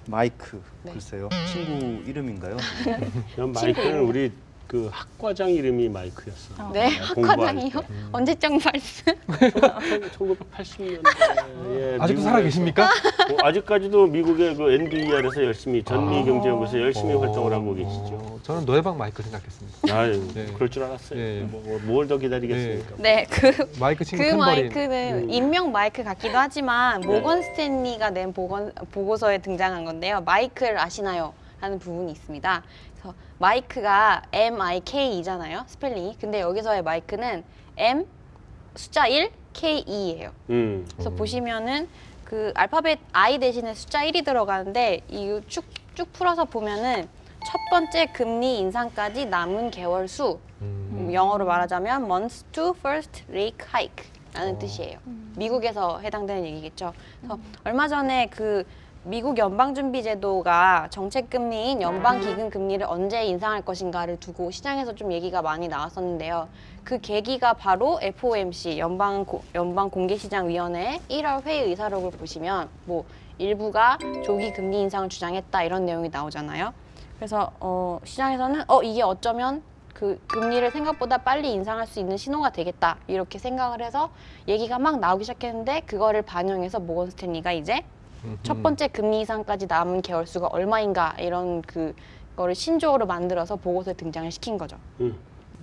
마이크, 네. 글쎄요. 친구 이름인가요? 그럼 마이크는 우리 그 학과장 이름이 마이크였어. 네, 학과장이요? 언제적 말씀? 1980년대에 아직도 살아 계십니까? 아직까지도 미국의 그 NBER에서 열심히 전미경제연구소에서 열심히 활동을 하고 계시죠. 저는 노래방 마이크 생각했습니다. 아, 네. 그럴 줄 알았어요. 네. 뭘 더 기다리겠습니까? 네, 마이크 친구 그 탬버린. 마이크는 인명 마이크 같기도 하지만 모건 스탠리가 낸 보고서에 등장한 건데요. 마이크를 아시나요? 하는 부분이 있습니다. 그래서 마이크가 MIK이잖아요. 스펠링이. 근데 여기서의 마이크는 M 숫자 1, K2예요. 그래서 보시면은 그 알파벳 I 대신에 숫자 1이 들어가는데 이 쭉 풀어서 보면은 첫 번째 금리 인상까지 남은 개월 수, 영어로 말하자면 months to first rate hike라는 뜻이에요. 미국에서 해당되는 얘기겠죠. 그래서 얼마 전에 그 미국 연방준비제도가 정책금리인 연방기금금리를 언제 인상할 것인가를 두고 시장에서 좀 얘기가 많이 나왔었는데요. 그 계기가 바로 FOMC 연방공개시장위원회의 1월 회의 의사록을 보시면 뭐 일부가 조기 금리 인상을 주장했다 이런 내용이 나오잖아요. 그래서 시장에서는 이게 어쩌면 그 금리를 생각보다 빨리 인상할 수 있는 신호가 되겠다 이렇게 생각을 해서 얘기가 막 나오기 시작했는데 그거를 반영해서 모건 스탠리가 이제 첫 번째 금리 인상까지 남은 개월 수가 얼마인가 이런 그거를 신조어로 만들어서 보고서에 등장을 시킨 거죠.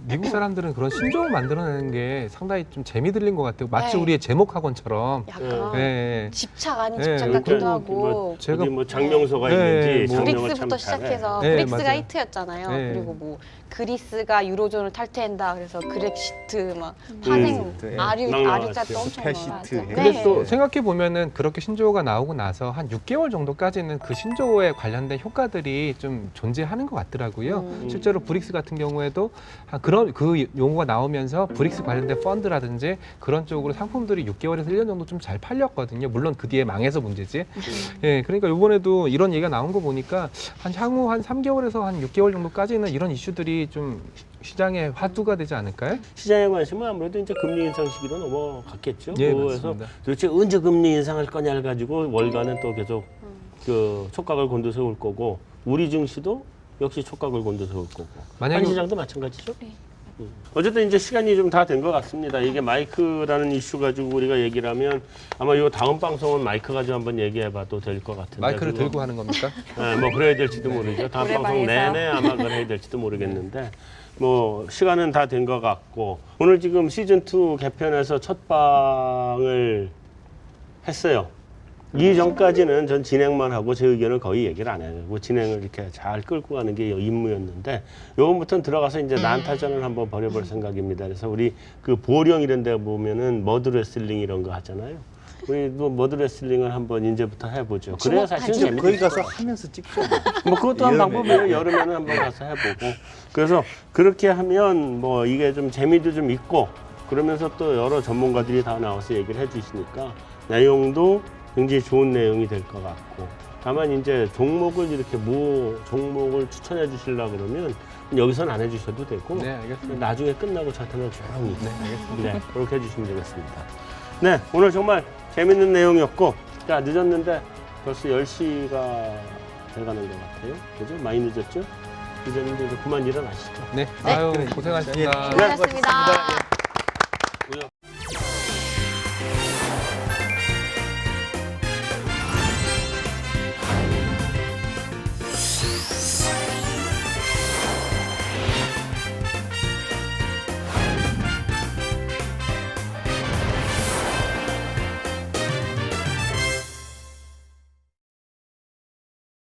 미국 사람들은 그런 신조어 만들어내는 게 상당히 좀 재미 들린 것 같아요. 마치 네. 우리의 제목학원처럼. 약간 네. 집착 아닌 네, 집착 그러니까 같기도 하고 제가 어디 뭐 장명소가 네, 있는지 뭐 장명을 브릭스부터 참 잘해. 시작해서 네, 브릭스가 맞아요. 히트였잖아요. 네. 그리고 뭐 그리스가 유로존을 탈퇴한다 그래서 그렉시트 막 파생 네. 아류자도 엄청 패시트. 많았죠. 근데 네. 또 생각해 보면은 그렇게 신조어가 나오고 나서 한 6개월 정도까지는 그 신조어에 관련된 효과들이 좀 존재하는 것 같더라고요. 실제로 브릭스 같은 경우에도 그런 그 용어가 나오면서 브릭스 관련된 펀드라든지 그런 쪽으로 상품들이 6개월에서 1년 정도 좀 잘 팔렸거든요. 물론 그 뒤에 망해서 문제지. 예, 그러니까 이번에도 이런 얘기가 나온 거 보니까 향후 한 3개월에서 한 6개월 정도까지는 이런 이슈들이 좀 시장의 화두가 되지 않을까요? 시장의 관심은 아무래도 이제 금리 인상 시기로 넘어갔겠죠. 예, 그래서 맞습니다. 도대체 언제 금리 인상할 거냐를 가지고 월가는 또 계속 그 촉각을 곤두세울 거고 우리 증시도 역시 촉각을 곤두세울 거고 만약에 한시장도 마찬가지죠. 어쨌든 이제 시간이 좀 다 된 것 같습니다. 이게 마이크라는 이슈 가지고 우리가 얘기를 하면 아마 이 다음 방송은 마이크 가지고 한번 얘기해봐도 될 것 같은데. 마이크를 그거- 들고 하는 겁니까? 네, 뭐 그래야 될지도 모르죠. 다음 방송 노래방에서. 내내 아마 그래야 될지도 모르겠는데 뭐 시간은 다 된 것 같고 오늘 지금 시즌 2 개편에서 첫 방을 했어요. 이전까지는 전 진행만 하고 제 의견을 거의 얘기를 안 해요. 진행을 이렇게 잘 끌고 가는 게 임무였는데 요번부터는 들어가서 이제 난타전을 한번 벌여볼 생각입니다. 그래서 우리 그 보령 이런 데 보면은 머드레슬링 이런 거 하잖아요. 우리도 머드레슬링을 한번 이제부터 해보죠. 그래야 사실 재밌죠. 거기 가서 하면서 찍죠. 뭐 그것도 한 여름에. 방법이에요. 여름에는 한번 가서 해보고. 그래서 그렇게 하면 뭐 이게 좀 재미도 좀 있고 그러면서 또 여러 전문가들이 다 나와서 얘기를 해주시니까 내용도 굉장히 좋은 내용이 될 것 같고 다만 이제 종목을 이렇게 종목을 추천해 주시려고 그러면 여기서는 안 해주셔도 되고 네, 알겠습니다. 나중에 끝나고 저한테는 조용히 네, 알겠습니다. 네, 그렇게 해주시면 되겠습니다. 네, 오늘 정말 재밌는 내용이었고, 자, 늦었는데 벌써 10시가 돼가는 것 같아요. 그죠? 많이 늦었죠? 늦었는데 이제 그만 일어나시죠. 네, 아유 고생하셨습니다. 수고하셨습니다.